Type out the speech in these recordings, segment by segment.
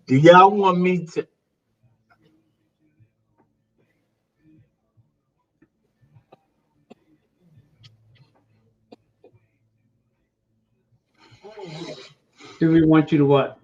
Do y'all want me to? Do we want you to what?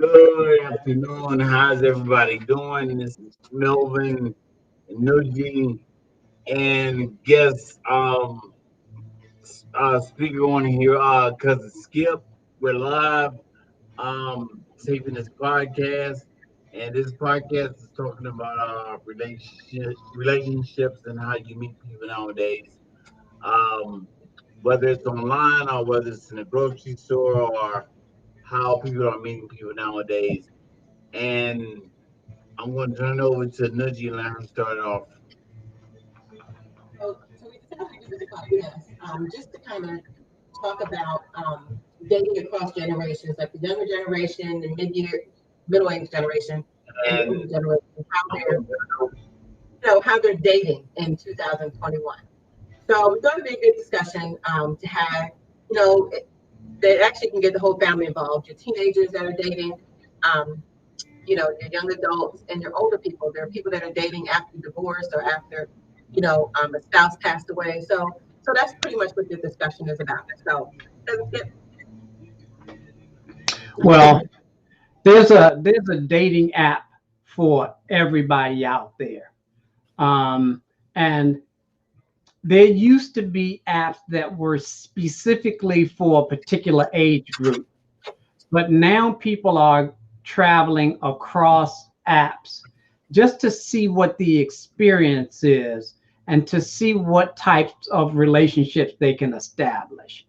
Good afternoon. How's everybody doing? This is Melvin and Nuji and guest speaker on here, cousin Skip. We're live taping this podcast, and this podcast is talking about relationships and how you meet people nowadays. Um, whether it's online or whether it's in a grocery store or how people are meeting people nowadays. And I'm going to turn it over to Nudgy and let her start off. So we decided to do this podcast just to kind of talk about dating across generations, like the younger generation and maybe the middle-aged generation and the older And generation, how they're dating in 2021. So we thought it'd be a good discussion to have. You know, that actually can get the whole family involved. Your teenagers that are dating, um, your young adults and your older people. There are people that are dating after divorce or after, a spouse passed away. So that's pretty much what the discussion is about. So doesn't get Well, there's a dating app for everybody out there. And there used to be apps that were specifically for a particular age group, but now people are traveling across apps just to see what the experience is and to see what types of relationships they can establish.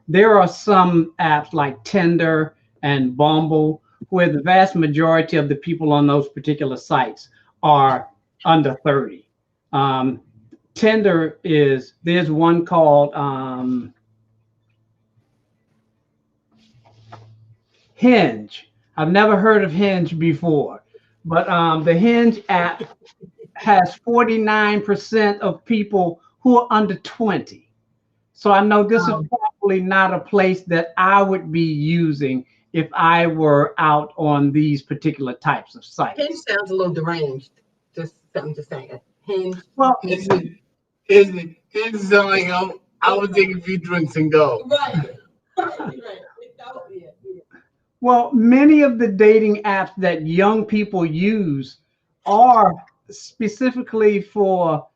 There are some apps like Tinder and Bumble where the vast majority of the people on those particular sites are under 30. Um, there's one called Hinge. I've never heard of Hinge before, but the Hinge app has 49% of people who are under 20. So I know this is probably not a place that I would be using if I were out on these particular types of sites. Hinge sounds a little deranged. Just something to say. Hinge. Well, it's like I would take a few drinks and go. Right. Well, many of the dating apps that young people use are specifically for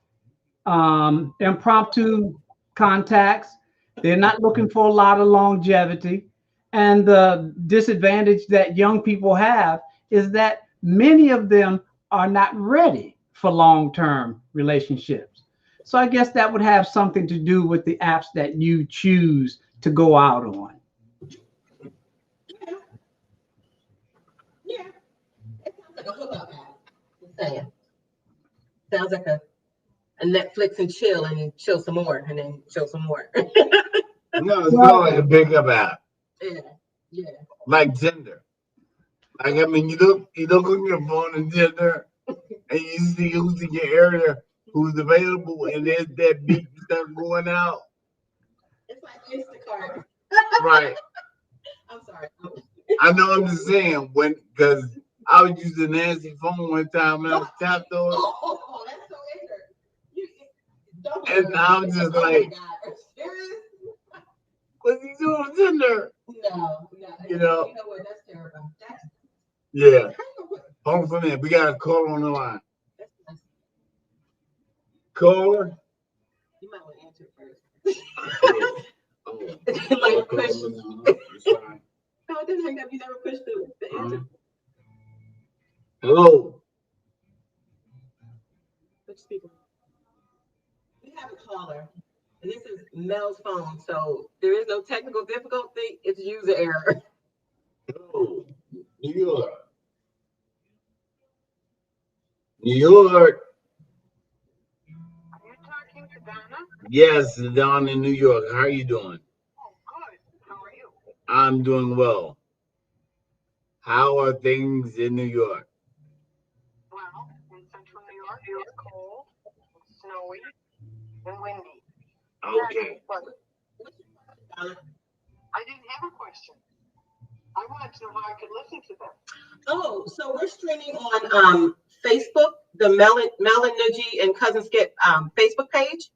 impromptu contacts. They're not looking for a lot of longevity. And the disadvantage that young people have is that many of them are not ready for long-term relationships. So I guess that would have something to do with the apps that you choose to go out on. Yeah. It sounds like a hookup app. Just saying. Sounds like a Netflix and chill some more and then chill some more. No, it's not like a big up app. Yeah. Like Tinder. Like you look on your phone in Tinder and you see who's in your area, who's available, and there's that beat stuff going out. It's like Instacart. Right. I'm sorry. I know I'm just saying because I was using Nancy's phone one time and I was tapped on. Oh, that's so ignorant. Don't And I'm just like, what's he doing on Tinder? No. You know? You know what? That's terrible. Yeah. Hold on for a minute. We got a caller on the line. Caller? You might want to answer it first. Like push. No, it didn't hang up. You never pushed the answer. Hello. Which speaker? We have a caller, and this is Mel's phone, so there is no technical difficulty. It's user error. Hello. New York. New York. Are you talking to Donna? Yes, down in New York. How are you doing? Oh, good. How are you? I'm doing well. How are things in New York? Well, in central New York, it's cold, it's snowy, and windy. Okay. But I didn't have a question. I wanted to know how I could listen to them. Oh, so we're streaming on Facebook, the Melon Nuji and Cousin Skip Facebook page.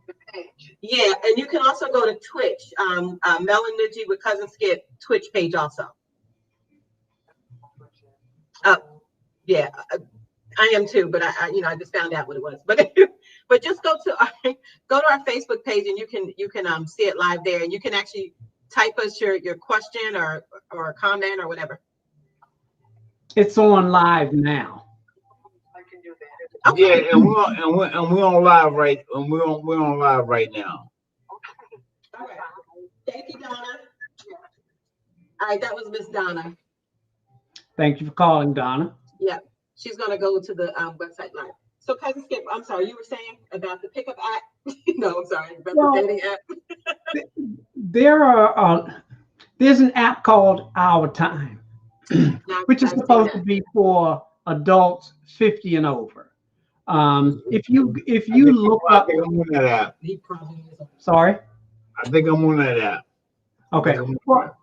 The page. Yeah, and you can also go to Twitch, Melon Nuji with Cousin Skip Twitch page also. Yeah, I am too, but I just found out what it was. But just go to our Facebook page and you can see it live there, and you can actually type us your question or a comment or whatever. It's on live now. I can do that. Okay. Yeah, and we're on live right, and we're on live right now. Okay. All right. Thank you, Donna. All right, that was Miss Donna. Thank you for calling, Donna. Yeah, she's gonna go to the website live. So, Cousin Skip, I'm sorry, you were saying about the pickup app? No, I'm sorry, about the dating app. There's an app called Our Time, which is supposed to be for adults 50 and over. If you look up, I think I'm on that app. He probably is. sorry. I think I'm on that app. Okay. Well,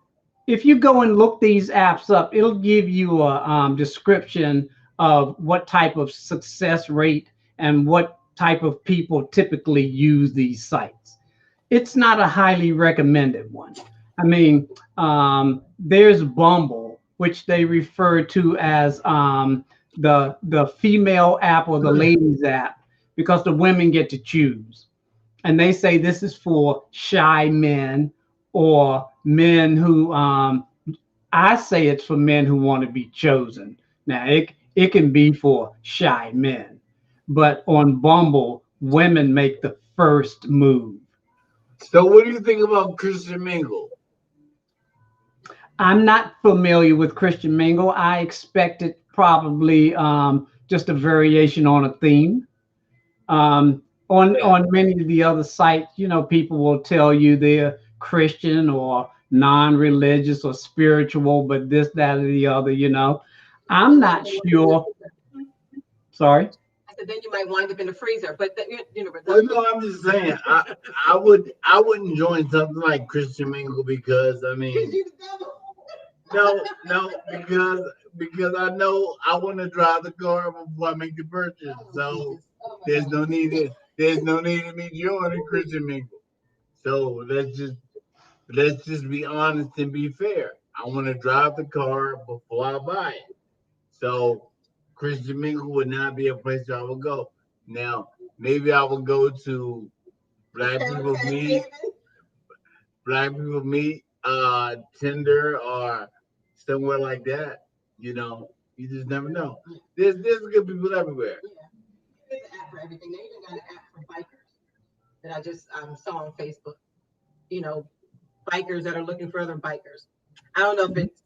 if you go and look these apps up, it'll give you a description of what type of success rate and what type of people typically use these sites. It's not a highly recommended one. I mean, there's Bumble, which they refer to as the female app or the ladies app, because the women get to choose. And they say this is for shy men or men who, I say it's for men who want to be chosen. Now, it can be for shy men, but on Bumble, women make the first move. So what do you think about Christian Mingle? I'm not familiar with Christian Mingle. I expected probably just a variation on a theme. On many of the other sites, people will tell you they're Christian or non-religious or spiritual, but this, that, or the other. I'm not sure. Sorry. I said then you might wind up in the freezer, but Well, no, I'm just saying I wouldn't join something like Christian Mingle because I mean. No, because I know I want to drive the car before I make the purchase. So there's no need of me joining Christian Mingle. So let's just be honest and be fair. I want to drive the car before I buy it. So Christian Mingle would not be a place where I would go. Now maybe I would go to Black People Meet, Tinder or somewhere like that. You just never know. There's good people everywhere. Yeah. There's an app for everything. They even got an app for bikers that I just saw on Facebook. Bikers that are looking for other bikers. I don't know if it's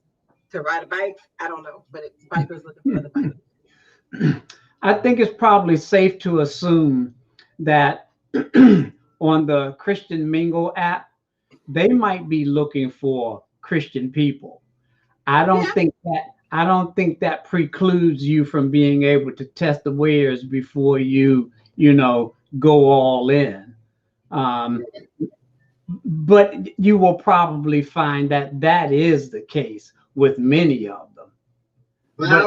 to ride a bike. I don't know, but it's bikers looking for other bikers. I think it's probably safe to assume that on the Christian Mingle app, they might be looking for Christian people. I don't think that precludes you from being able to test the wares before you go all in. But you will probably find that is the case with many of them. But I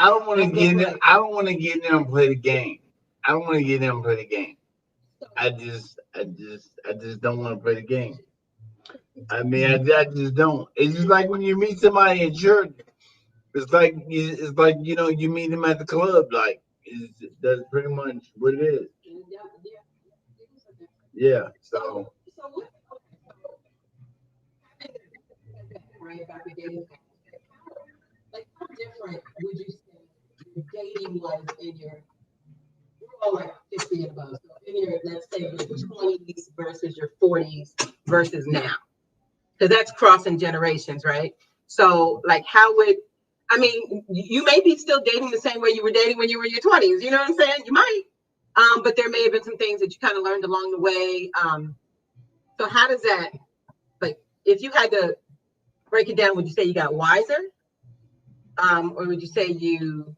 don't want to get in there. I don't want to get in there and play the game. I don't want to get in and play the game. I just don't want to play the game. I mean, I just don't. It's just like when you meet somebody in church. It's like you meet them at the club. Like that's pretty much what it is. Yeah. So Right about your dating. Like, how different would you say your dating was in your, we're all like 50 and above, so in your, let's say your 20s versus your 40s versus now? Because that's crossing generations, right? So, like, how would, I mean, you may be still dating the same way you were dating when you were in your 20s. You know what I'm saying? You might. But there may have been some things that you kind of learned along the way. So how does that, like, if you had to break it down, would you say you got wiser? Or would you say you,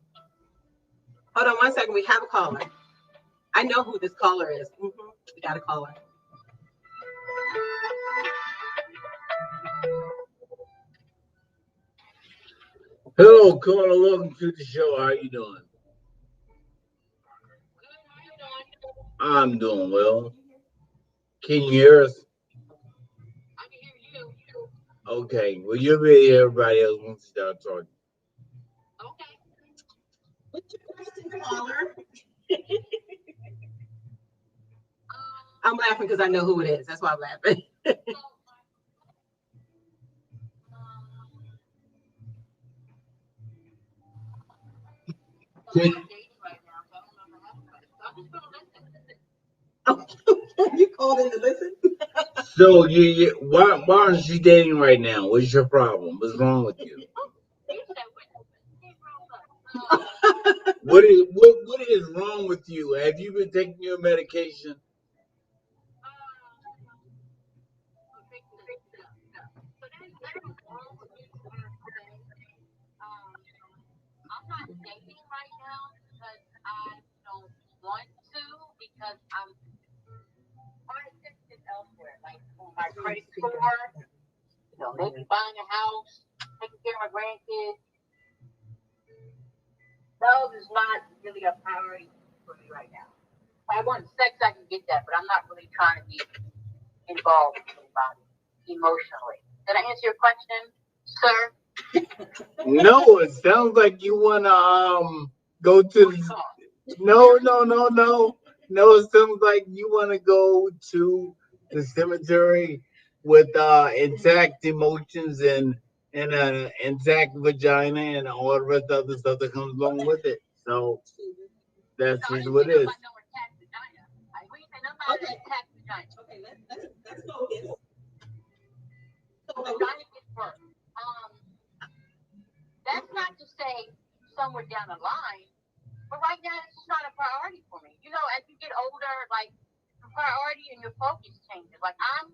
hold on one second, we have a caller. I know who this caller is. We got a caller. hello, caller. Welcome to the show. How you doing? I'm doing well. Can you hear us? I can hear you. Okay. Well, you'll be here. Everybody else once you start talking. Okay. What's your question, caller? Um, I'm laughing because I know who it is. That's why I'm laughing. so, I'm Can, not dating right now, so I don't know if I have a question. So I'm just gonna listen. You called in to listen? so why aren't you dating right now? What's your problem? What's wrong with you? You said what? What is wrong with you? Have you been taking your medication? So there's nothing wrong with me per se. Um, I'm not dating right now because I don't want to because I'm trying to fix it elsewhere, like on my credit score, maybe buying a house, taking care of my grandkids. Love is not really a priority for me right now. If I want sex, I can get that, but I'm not really trying to be involved with anybody emotionally. Did I answer your question, sir? No, it sounds like you wanna go to the, no. It sounds like you wanna go to the cemetery with intact emotions and an intact vagina and all the rest of the stuff that comes along with it. So No, that's I just didn't what say it nothing is. about no attack vagina. We didn't say nothing about an Okay. attack vagina. Okay, let's focus. The So, vagina gets worse. That's not to say somewhere down the line, but right now it's just not a priority for me. As you get older, like the priority and your focus changes. Like I'm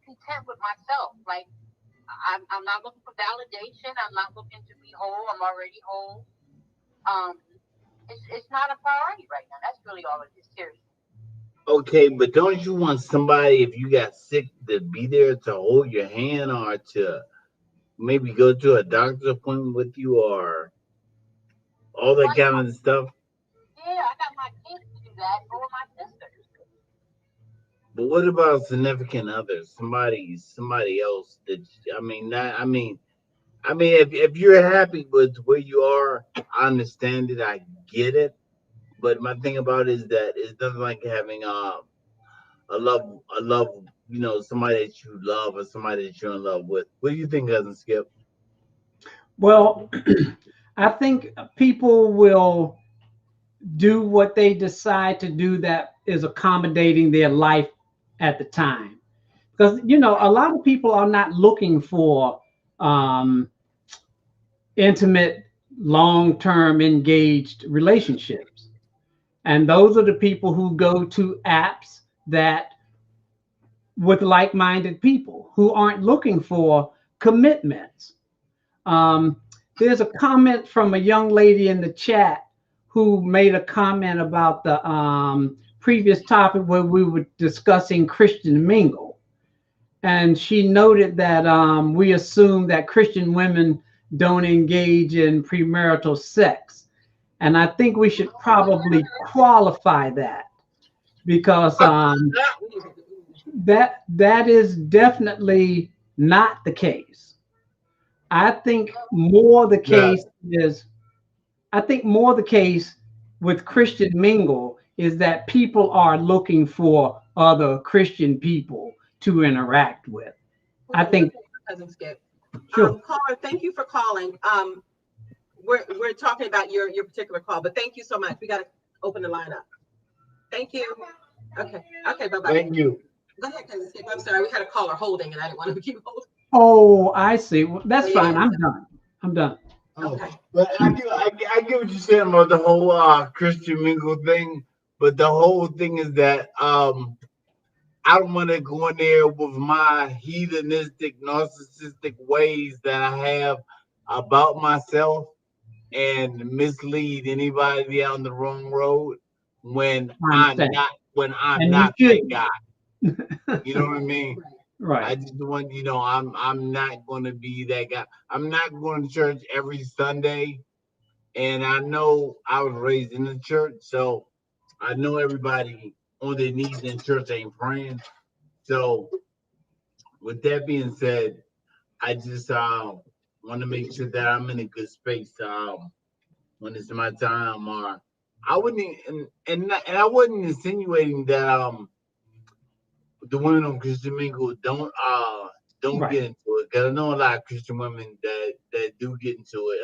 content with myself. Like I'm not looking for validation. I'm not looking to be whole. I'm already whole. Um, it's not a priority right now. That's really all it is. Seriously. Okay, but don't you want somebody if you got sick to be there to hold your hand or to maybe go to a doctor's appointment with you or all that Right kind now, of stuff? yeah, I got my kids to do that, or my sisters. But what about significant others? Somebody else that I mean, not, I mean, if you're happy with where you are, I understand it. I get it. But my thing about it is that it's nothing like having a love, somebody that you love or somebody that you're in love with. What do you think, cousin Skip? Well, I think people will do what they decide to do that is accommodating their life at the time. Because, a lot of people are not looking for um, intimate, long term engaged relationships. And those are the people who go to apps that with like minded people who aren't looking for commitments. Um, there's a comment from a young lady in the chat who made a comment about the previous topic where we were discussing Christian mingle. And she noted that we assume that Christian women don't engage in premarital sex. And I think we should probably qualify that, because that is definitely not the case. I think more the Yeah. case is, I think more the case with Christian Mingle is that people are looking for other Christian people to interact with. I think, Cousin Skip. sure. Caller, thank you for calling. We're talking about your particular call, but thank you so much. We got to open the line up. Thank you. Okay. Okay. Bye bye. Thank you. Go ahead, Cousin Skip. I'm sorry. We had a caller holding, and I didn't want to keep holding. Oh, I see. Well, that's Yeah. fine. I'm done. I'm done. Oh, Okay. but I get what you're saying about the whole Christian mingle thing. But the whole thing is that I don't want to go in there with my heathenistic, narcissistic ways that I have about myself and mislead anybody down the wrong road when I understand. I'm And you not that shouldn't. guy. You know what I mean? I Right. just want, I'm not going to be that guy. I'm not going to church every Sunday, and I know I was raised in the church, so I know everybody on their knees in church ain't praying. So, with that being said, I just want to make sure that I'm in a good space when it's my time. Or I wouldn't, and I wasn't insinuating that the women on Christian Mingle don't Right. get into it, because I know a lot of Christian women that do get into it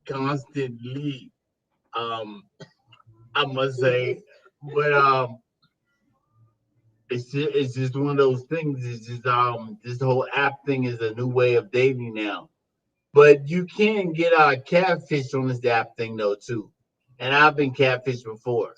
constantly. Um, I must say, but it's just one of those things. It's just this whole app thing is a new way of dating now. But you can get catfish on this app thing though too, and I've been catfished before.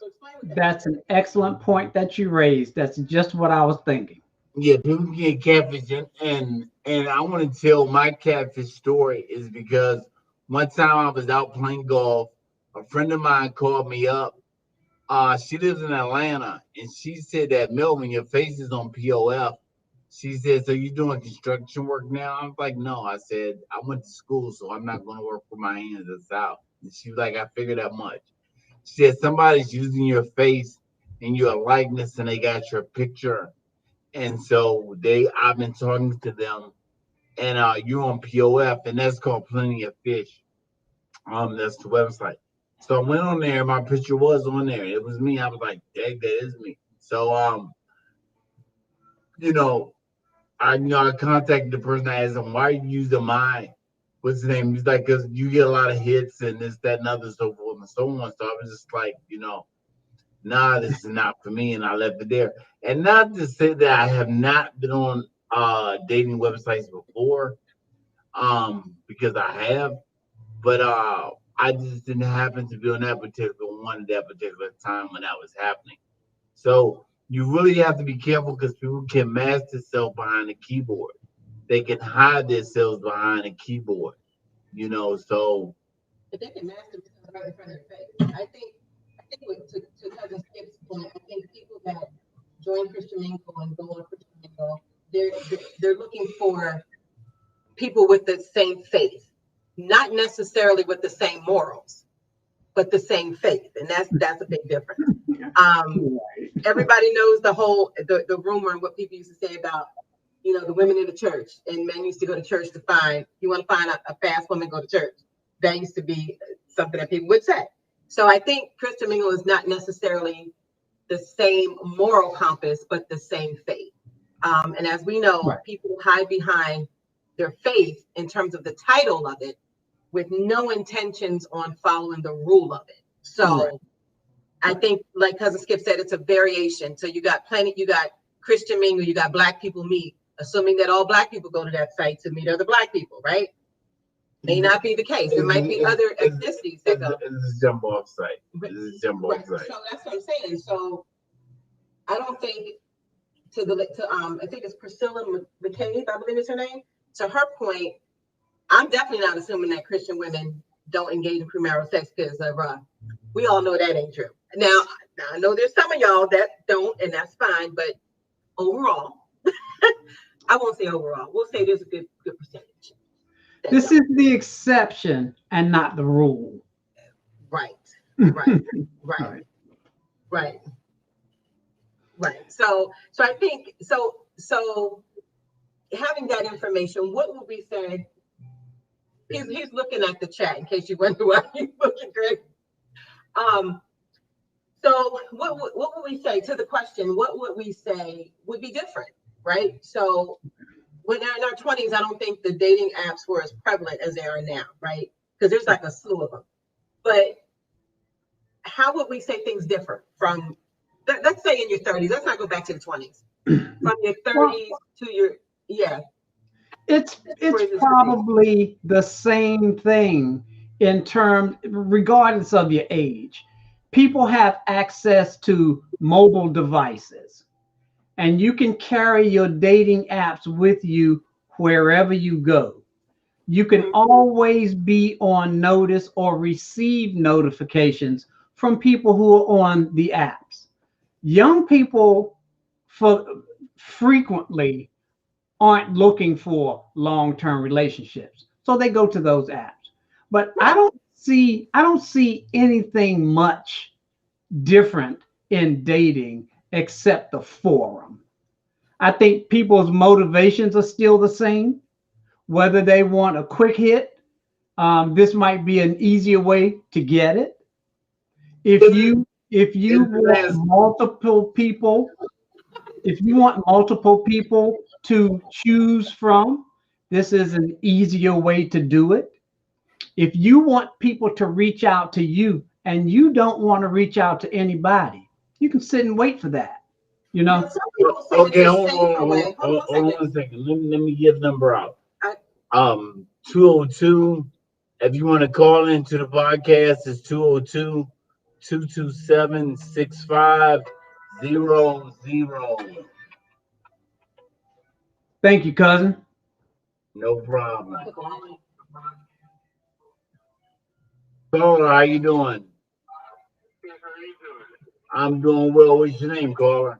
That's an excellent point that you raised. That's just what I was thinking. Yeah, people can get catfish, and I want to tell my catfish story is because one time I was out playing golf. A friend of mine called me up. She lives in Atlanta, and she said that Melvin, your face is on POF. She said, "So you doing construction work now?" I was like, "No." I said, "I went to school, so I'm not going to work with my hands. That's out." And she was like, "I figured that much." She said, "Somebody's using your face and your likeness, and they got your picture, and so I've been talking to them, and you're on POF, and that's called Plenty of Fish. That's the website." So I went on there. My picture was on there. It was me. I was like, "Dang, that is me." So you know, I contacted the person. I asked him, "Why are you using mine? What's the name?" He's like, "Because you get a lot of hits and this, that, and other, so forth and so on." So I was just like, nah, this is not for me, and I left it there. And not to say that I have not been on dating websites before, because I have, but I just didn't happen to be on that particular one at that particular time when that was happening. So you really have to be careful, because people can mask themselves behind a keyboard. They can hide themselves behind a keyboard, so But they can master themselves right in front of their face. To Cousin Skip's point, I think people that join Christian Mingle and go on Christian Mingle, they're looking for people with the same faith, not necessarily with the same morals, but the same faith, and that's a big difference. Everybody knows the rumor and what people used to say about the women in the church, and men used to go to church to find. You want to find a fast woman, go to church. That used to be something that people would say. So I think Christian Mingle is not necessarily the same moral compass, but the same faith. And as we know, Right. people hide behind their faith in terms of the title of it, with no intentions on following the rule of it. So Right. I think, like Cousin Skip said, it's a variation. So you got Christian Mingle, you got Black People Meet, assuming that all Black people go to that site to meet other Black people, right? May not be the case. There might be other ethnicities that go. It's a jump off site. It's a jump off site. So that's what I'm saying. So I don't think I think it's Priscilla McCabe, I believe is her name. To her point, I'm definitely not assuming that Christian women don't engage in premarital sex, because we all know that ain't true. Now I know there's some of y'all that don't, and that's fine. But overall, I won't say overall. We'll say there's a good percentage. This is the exception and not the rule. Right. Right. Right. Right. Right. So I think so having that information, what would we say? He's looking at the chat in case you wonder why he's looking great. Um, so what would we say to the question? What would we say would be different, right? So when they're in our 20s, I don't think the dating apps were as prevalent as they are now, right? Because there's like a slew of them. But how would we say things differ from, let's say in your 30s, let's not go back to the 20s, from your 30s Well, to your, yeah. it's Where this would be. probably the same thing in terms, regardless of your age. People have access to mobile devices, and you can carry your dating apps with you wherever you go. You can always be on notice or receive notifications from people who are on the apps. Young people for frequently aren't looking for long-term relationships, so they go to those apps. But I don't see anything much different in dating except the forum. I think people's motivations are still the same, whether they want a quick hit. This might be an easier way to get it. If you want multiple people, if you want multiple people to choose from, this is an easier way to do it. If you want people to reach out to you and you don't want to reach out to anybody, you can sit and wait for that. You know, Some people say Okay, that hold they're safer way. on, Hold on a second. a second. Let me get the number out. I, 202. If you want to call into the podcast, it's 202 227 6500. thank you, cousin. No problem. Caller, how you doing? I'm doing well. What's your name, caller?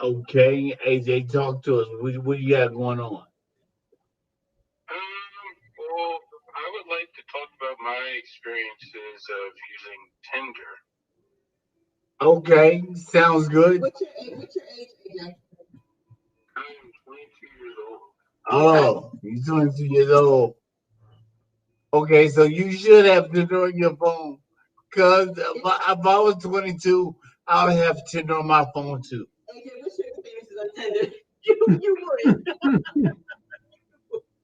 Okay, AJ, talk to us. What you got going on? Well, I would like to talk about my experiences of using Tinder. Okay, sounds good. what's your age, AJ? I am 22 years old. Oh, you're 22 years old. Okay, so you should have Tinder on your phone. Because if I was 22, I would have Tinder on my phone too. AJ, what's your experiences on Tinder? You would.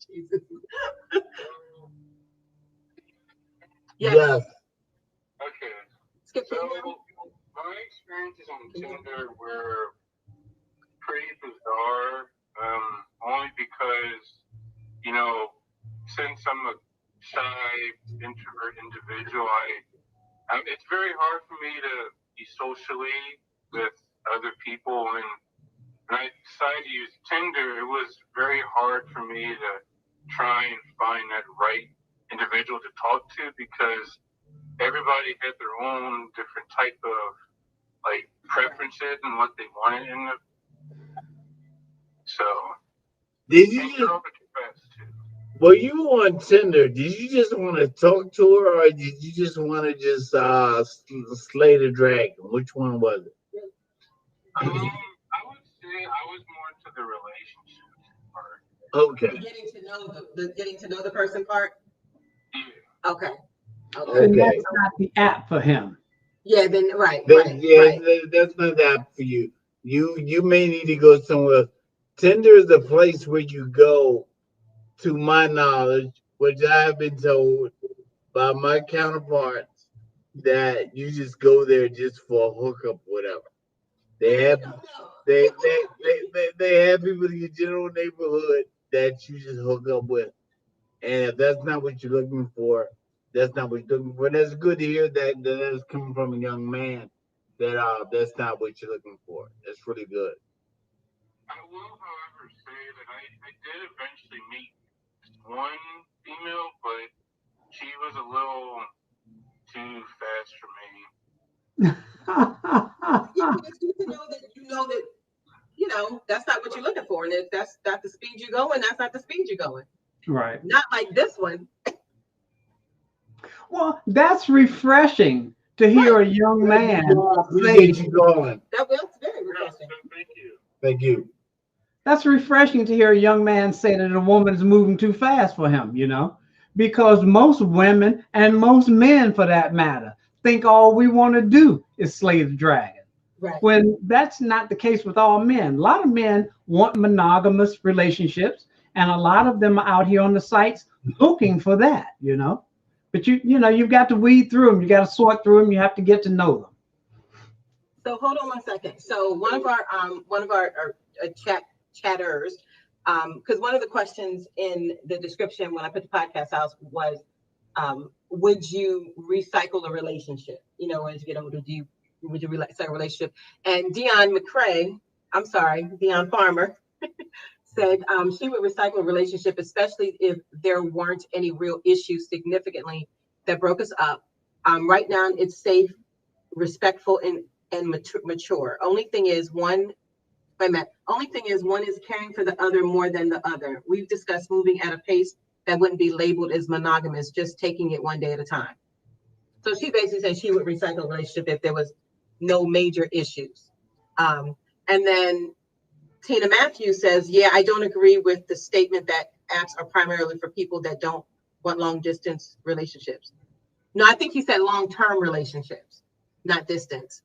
Jesus. Yes. Yes. Okay. Skip So, it now. my experiences on Tinder were pretty bizarre, only because, since I'm a shy, introvert individual, it's very hard for me to be socially with other people. And when I decided to use Tinder, it was very hard for me to try and find that right individual to talk to, because everybody had their own different type of preferences and what they wanted in the. So Did you can't get just, over too fast too. were you on Tinder? Did you just want to talk to her, or did you just want to just slay the dragon? Which one was it? I would say I was more into the relationship part. Okay. Getting to know the person part. Yeah. Okay. And Okay. that's not the app for him. Yeah. Then right. That's not that for you. You may need to go somewhere else. Tinder is a place where you go, to my knowledge, which I have been told by my counterparts, that you just go there just for a hookup, whatever. They have they have people in your general neighborhood that you just hook up with. And if that's not what you're looking for, that's not what you're looking for. That's good to hear that is coming from a young man. That's not what you're looking for. That's really good. I will, however, say that I did eventually meet one female, but she was a little too fast for me. Yeah, but it's good to know that that's not what you're looking for, and if that's not the speed you're going, that's not the speed you're going. Right. Not like this one. Well, that's refreshing to hear Right. a young Thank you, man Paul. say. Appreciate you calling. That's very refreshing. Thank you. Thank you. That's refreshing to hear a young man say that a woman's moving too fast for him, because most women and most men, for that matter, think all we want to do is slay the dragon. Right. When that's not the case with all men. A lot of men want monogamous relationships, and a lot of them are out here on the sites looking for that. But you've got to weed through them. You got to sort through them. You have to get to know them. So hold on one second. So one of our chatters, because one of the questions in the description when I put the podcast out was, would you recycle a relationship? As you get older, would you recycle a relationship? And Dion Farmer said she would recycle a relationship, especially if there weren't any real issues significantly that broke us up. Right now, it's safe, respectful, and mature. Only thing is one. Wait a minute. Only thing is one is caring for the other more than the other. We've discussed moving at a pace that wouldn't be labeled as monogamous, just taking it one day at a time. So she basically said she would recycle a relationship if there was no major issues. And then Tina Matthews says, yeah, I don't agree with the statement that apps are primarily for people that don't want long distance relationships. No, I think he said long-term relationships, not distance.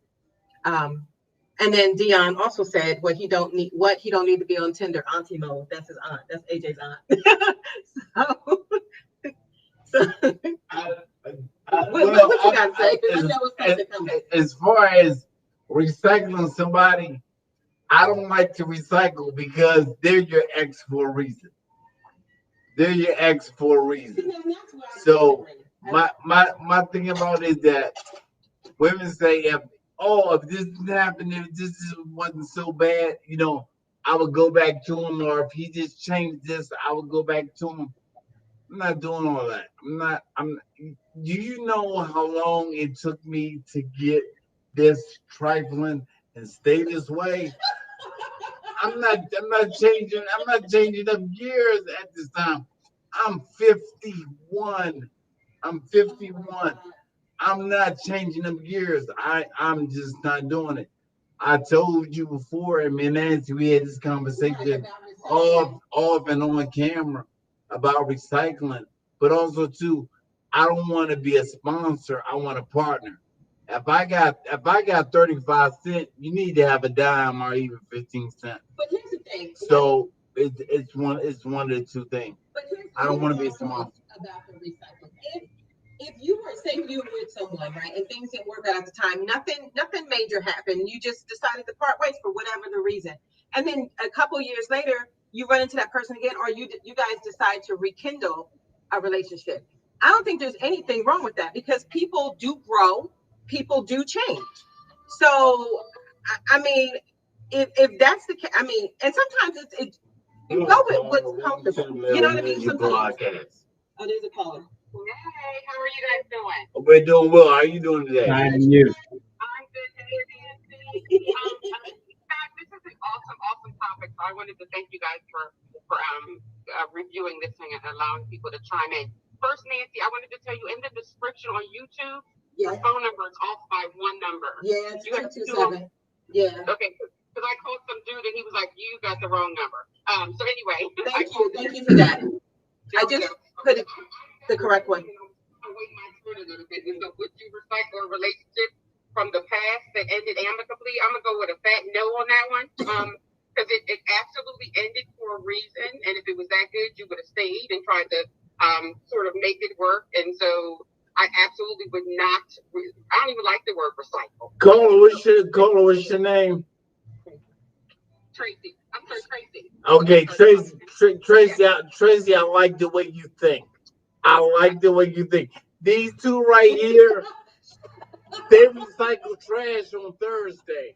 And then Dion also said what he don't need to be on Tinder, auntie mode. That's his aunt. That's AJ's aunt. so what you got to say? As far as recycling somebody, I don't like to recycle because they're your ex for a reason. They're your ex for a reason. So my thing about it is that women say if this didn't happen, if this wasn't so bad, I would go back to him, or if he just changed this, I would go back to him. I'm not doing all that. Do you know how long it took me to get this trifling and stay this way? I'm not changing up gears at this time. I'm 51. I'm 51. I'm not changing up gears. I'm just not doing it. I told you before, and me and Nancy, we had this conversation off and on camera about recycling, but also too, I don't want to be a sponsor. I want a partner. If I got 35 cents, you need to have a dime or even 15 cents. But here's the thing. So it's one of the two things. But here's the I don't want to be a thing sponsor. about the recycling. If you were, say you were with someone, right, and things didn't work out at the time, nothing major happened. You just decided to part ways for whatever the reason, and then a couple years later, you run into that person again, or you guys decide to rekindle a relationship. I don't think there's anything wrong with that because people do grow, people do change. So, I mean, if that's the case, I mean, and sometimes you go with what's comfortable. You know what I mean? Sometimes. Oh, there's a caller. Hey, how are you guys doing? We're doing well. How are you doing today? And you. I'm good. This is an awesome topic. So I wanted to thank you guys for reviewing this thing and allowing people to chime in. First, Nancy, I wanted to tell you in the description on YouTube, your phone number is off by one number. Yeah, it's you have 227. Yeah. Okay, because I called some dude and he was like, "You got the wrong number." So anyway, thank you for that. I just put it the correct one. I'll wait my turn a little bit. So would you recycle a relationship from the past that ended amicably? I'm gonna go with a fat no on that one. Because it absolutely ended for a reason, and if it was that good, you would have stayed and tried to sort of make it work. And so I absolutely would not. I don't even like the word recycle. Cola, what's your name? Tracy. I'm sorry, Tracy. Okay, Tracy, I like the way you think. I like the way you think. These two right here, they recycle trash on Thursday.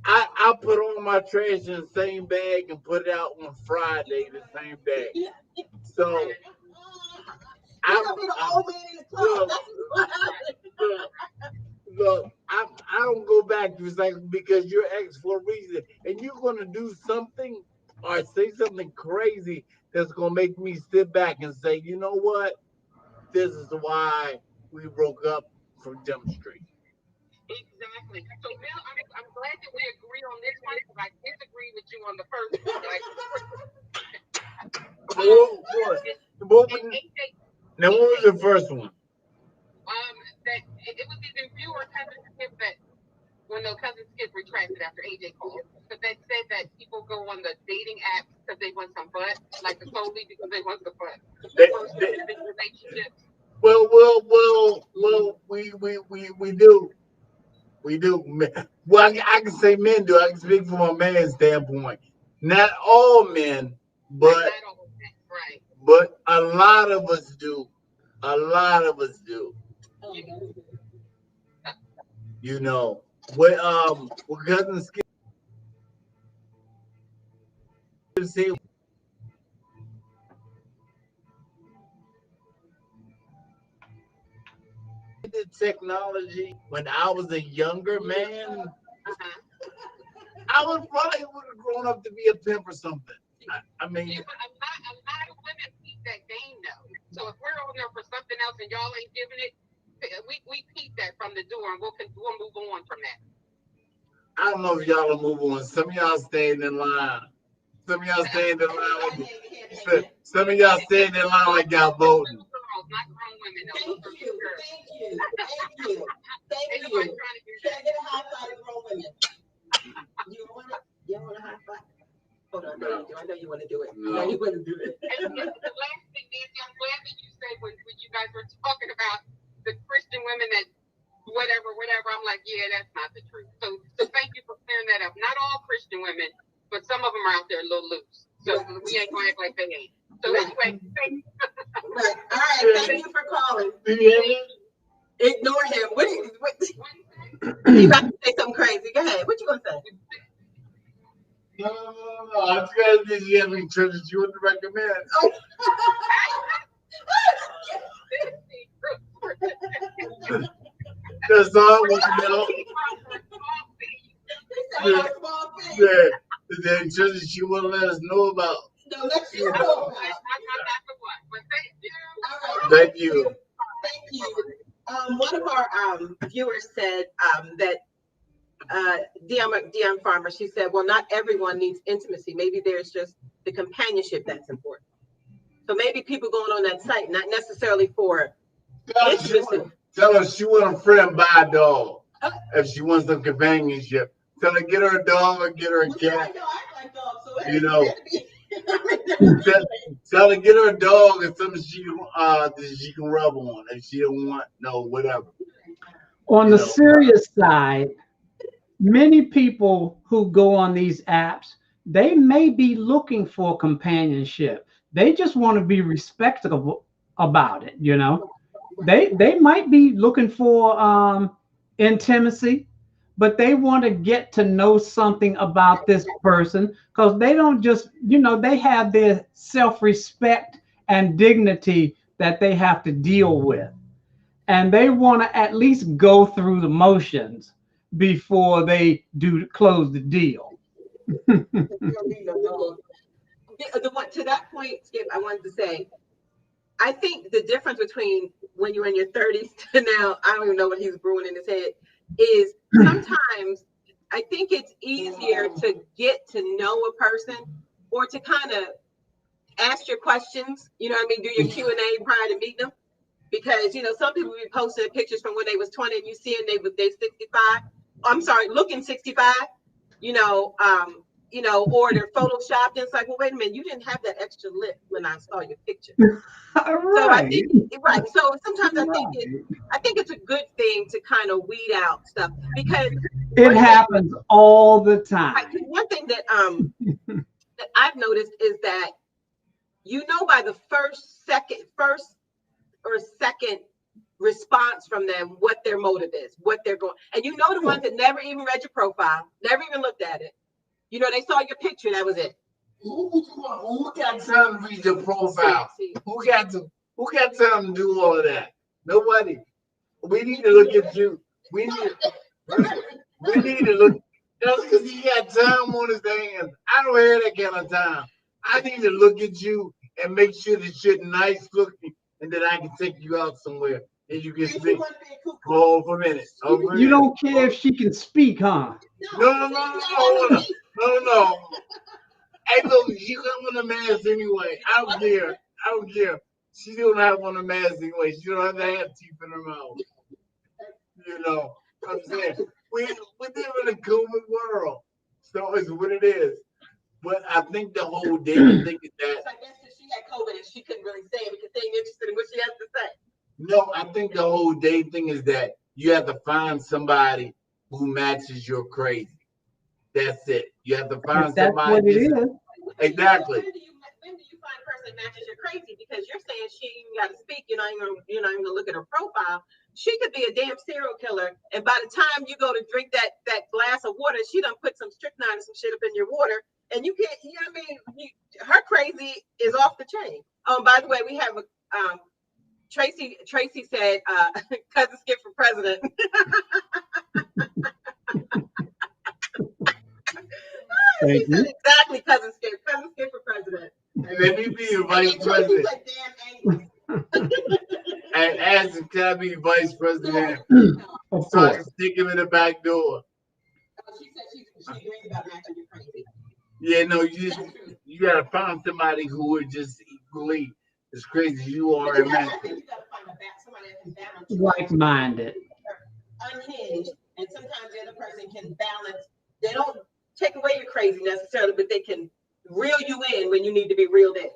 I put all my trash in the same bag and put it out on Friday the same day. So look, I don't go back to recycling because you're ex for a reason, and you're gonna do something or say something crazy that's gonna make me sit back and say, you know what? this is why we broke up from Jump Street. Exactly. So Bill, I'm glad that we agree on this one because I disagree with you on the first one. Now, what was the first one? That it was even fewer Cousin Skip that when the Cousin Skip retracted after AJ called. But they said that people go on the dating apps because they want some butt, like solely because they want the butt. Relationships. Well, we do. We do. Well, I can say men do. I can speak from a man's standpoint. Not all men, but right. But a lot of us do. A lot of us do. You know, what Cousin Skip say the technology when I was a younger man, I would probably would have grown up to be a pimp or something. I mean, yeah, but a lot of women peep that game though. So if we're on there for something else and y'all ain't giving it, we peep that from the door and we'll move on from that. I don't know if y'all will move on. Some of y'all staying in line. Some of y'all staying in line. Some of y'all staying in line like y'all voting. Not grown women. Thank you. Can I get a high five, grown women? You want a high five? Hold on, no. I know you want to do it. No. I know you want to do it. And the last thing, Nancy, I'm glad that you said when you guys were talking about the Christian women that whatever. I'm like, yeah, that's not the truth. So thank you for clearing that up. Not all Christian women, but some of them are out there a little loose. So we ain't going to act like they ain't. So anyway, thank you. Right. All right. Thank you for calling. Ignore him. What he about to say something crazy. Go ahead. What you gonna say? No. I'm just gonna say you have any churches you would recommend. Oh. That's all I want to know. The churches you want to let us know about. No, let you know. Thank you. Thank you. One of our viewers said that Dion Farmer, she said, well, not everyone needs intimacy. Maybe there's just the companionship that's important. So maybe people going on that site, not necessarily for intimacy. Tell her she want a friend, buy a dog. If she wants some companionship. Tell her get her a dog or get her a cat. I like dogs, so you know. Tell her get her a dog and something she can rub on if she don't want whatever. On the serious side, many people who go on these apps, they may be looking for companionship. They just want to be respectable about it, you know. They might be looking for intimacy, but they want to get to know something about this person because they don't just, they have their self-respect and dignity that they have to deal with. And they want to at least go through the motions before they close the deal. To that point, Skip, I wanted to say, I think the difference between when you're in your 30s to now, I don't even know what he's brewing in his head, is sometimes I think it's easier to get to know a person or to kind of ask your questions, do your Q&A prior to meeting them. Because, some people be posting pictures from when they was 20 and you see them, they 65. I'm sorry, looking 65, or they're photoshopped. And it's like, well, wait a minute, you didn't have that extra lip when I saw your picture. Right. So I think, right. So sometimes I think it's a good thing to kind of weed out stuff because it happens all the time. Right, one thing that that I've noticed is that by the first or second response from them what their motive is, what they're going, and the ones that never even read your profile, never even looked at it. They saw your picture, that was it. Who got time to read your profile? Who got time to do all of that? Nobody. We need to look at you. We need to look. That's because he got time on his hands. I don't have that kind of time. I need to look at you and make sure that you're nice looking and then I can take you out somewhere and you can speak. Hold for a minute. You don't care if she can speak, huh? No. Hey, look, you got on a mask anyway. I don't care. She don't have on a mask anyway. She don't have to have teeth in her mouth. You know, I'm saying we live in a COVID world, so it's what it is. But I think the whole dating thing is that. So I guess if she had COVID and she couldn't really say it because they ain't interested in what she has to say. No, I think the whole dating thing is that you have to find somebody who matches your crazy. That's it. You have to find That's somebody. what it is. Exactly. When do you find a person that matches your crazy? Because you're saying she ain't got to speak. You're not even gonna look at her profile. She could be a damn serial killer, and by the time you go to drink that glass of water, she done put some strychnine and some shit up in your water, and you can't. You know what I mean? Her crazy is off the chain. By the way, we have a Tracy said, cousin Skip for president. Thank you. Exactly, cousin Skip for president. And then you be the vice president. Like, damn angry. And ask him, can I be vice president? Of So I course. can stick him in the back door. She said she agrees about matching you crazy. Yeah, no, you gotta find somebody who is just equally as crazy as you are. I think you gotta find somebody that can balance you. Like-minded. Unhinged, and sometimes the other person can balance. They don't take away your crazy necessarily, but they can reel you in when you need to be reeled in.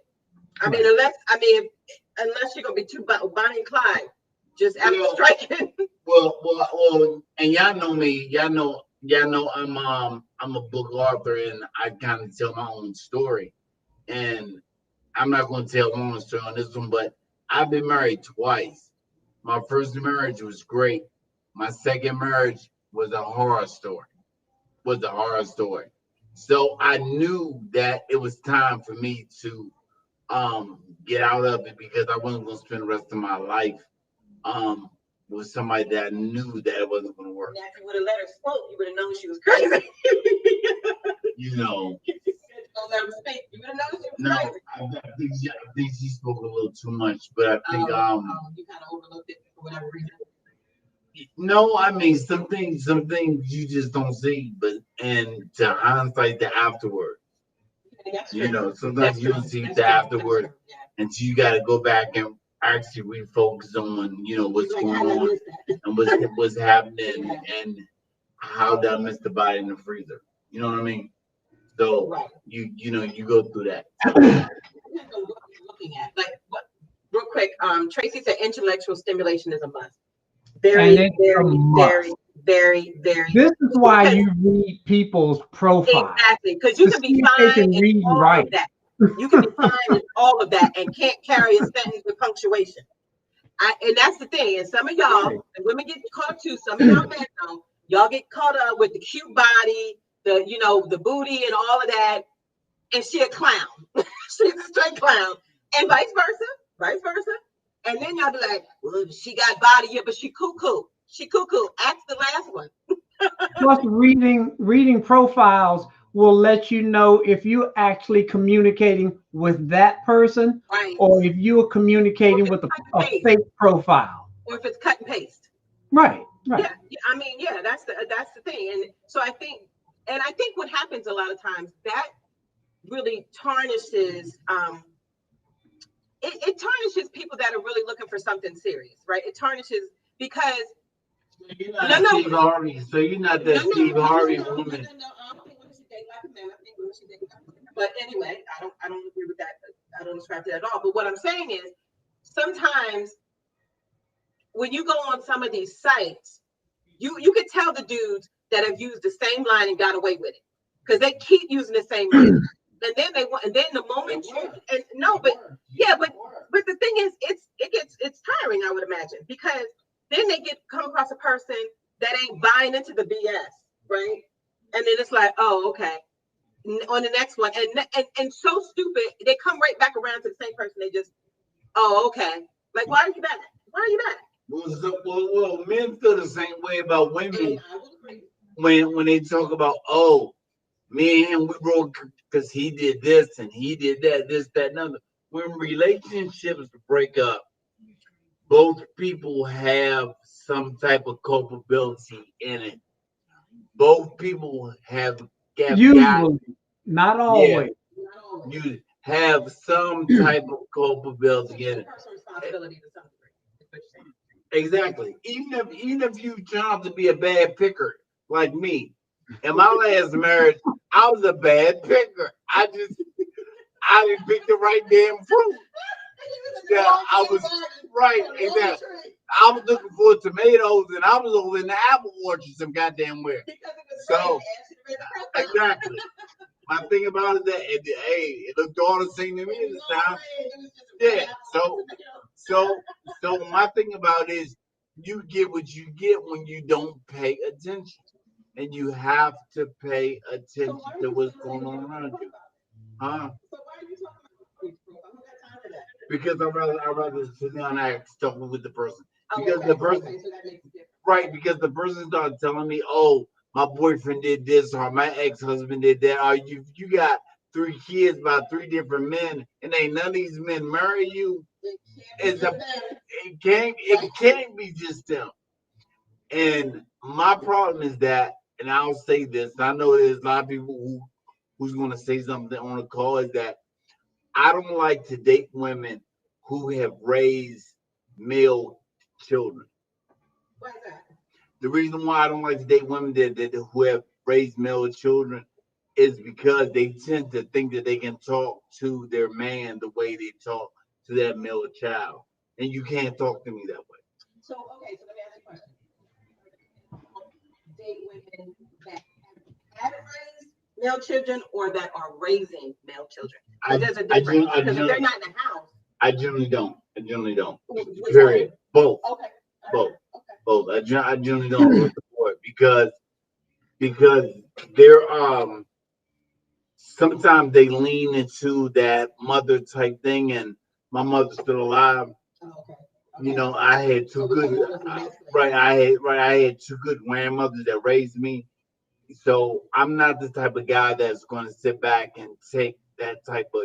Unless you're gonna be too Bonnie and Clyde, just after striking. Well, and y'all know me. Y'all know I'm a book author, and I kind of tell my own story. And I'm not going to tell my own story on this one, but I've been married twice. My first marriage was great. My second marriage was a horror story. So I knew that it was time for me to get out of it because I wasn't going to spend the rest of my life with somebody that I knew that it wasn't going to work. And if you would have let her smoke, you would have known she was crazy. You know. Don't let her speak. You would have known she was crazy. I think she spoke a little too much, but I think you kind of overlooked it for whatever reason. No, I mean some things you just don't see, and to hindsight the afterward. You know, sometimes you don't see the afterward until you got to go back and actually refocus on, what's going on and what's happening and how did I miss the body in the freezer. You know what I mean? So you go through that. Looking at real quick. Tracy said intellectual stimulation is a must. Very. This is why you read people's profiles. Exactly, because you can be fine in all of that. You can be fine in all of that and can't carry a sentence with punctuation. And that's the thing. And some of y'all, and women get caught up too. Some of y'all men know, y'all get caught up with the cute body, the booty and all of that. And she a clown. She's a straight clown. And vice versa. And then y'all be like, well, she got body, yeah, but she cuckoo. Ask the last one. Plus, reading profiles will let you know if you're actually communicating with that person, right, or if you're communicating with a fake profile, or if it's cut and paste. Right. Yeah. That's the thing. And so I think what happens a lot of times that really tarnishes. It tarnishes people that are really looking for something serious, right? It tarnishes because. You're not Steve Harvey, so you're not that Steve Harvey woman. No, I don't think women should date like a man. I think women should date like a man. But anyway, I don't agree with that. I don't subscribe to that at all. But what I'm saying is, sometimes when you go on some of these sites, you can tell the dudes that have used the same line and got away with it because they keep using the same line. And then the moment but the thing is, it's tiring, I would imagine, because then they come across a person that ain't buying into the BS, right? And then it's like, oh, okay. On the next one, and so stupid, they come right back around to the same person. They just, oh, okay. Like, why are you back? Well, men feel the same way about women. I would agree. When they talk about, oh, me and him, we broke because he did this and he did that, this, that, and other. When relationships break up, both people have some type of culpability in it. Both people have got, Usually, not yeah, always. you have some type of culpability in it. Personal responsibility to some degree. Is what you're saying. Exactly. Even if you turn out to be a bad picker like me, in my last marriage, I was a bad picker. I didn't pick the right damn fruit. Yeah, I was right. Exactly. I was looking for tomatoes, and I was over in the apple orchard some goddamn where. So exactly. My thing about it is that hey, it looked all the same to me this time. Yeah. So so my thing about it is you get what you get when you don't pay attention. And you have to pay attention to what's going on around you. Huh? Because I rather sit down and act stuff with the person. Because the person right, because the person started telling me, oh, my boyfriend did this or my ex-husband did that, or you got 3 kids by 3 different men and ain't none of these men marry you. It's a it can't be just them. And my problem is that, and I'll say this, I know there's a lot of people who's gonna say something on the call, is that I don't like to date women who have raised male children. Why is that? The reason why I don't like to date women that who have raised male children is because they tend to think that they can talk to their man the way they talk to that male child. And you can't talk to me that way. So, okay, so let me ask you a question. Date women that have raised male children or that are raising male children? Because there's a difference. Because if they're not in the house, I generally don't. I generally don't. which Period. Both. one? Okay. Both. Okay. Both. I generally don't support because they're sometimes they lean into that mother type thing, and my mother's still alive. Oh, okay. You Okay. know, I had two So we good can go to the next right. one. I had two good grandmothers that raised me. So I'm not the type of guy that's going to sit back and take that type of.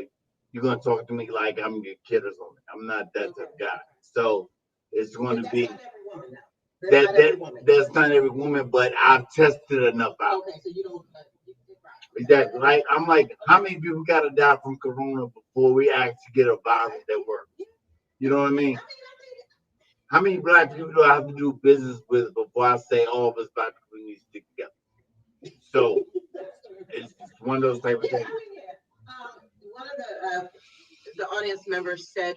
You're going to talk to me like I'm your kid or something. I'm not that type of guy. So it's going But to that's be not every woman, though. That's not every woman. that's not every woman, but I've tested enough out. Okay, so you don't. That like I'm like, how many people got to die from corona before we actually get a virus that works? You know what I mean? How many black people do I have to do business with before I say all of us black people need to stick together? So it's one of those type of things. One of the audience members said,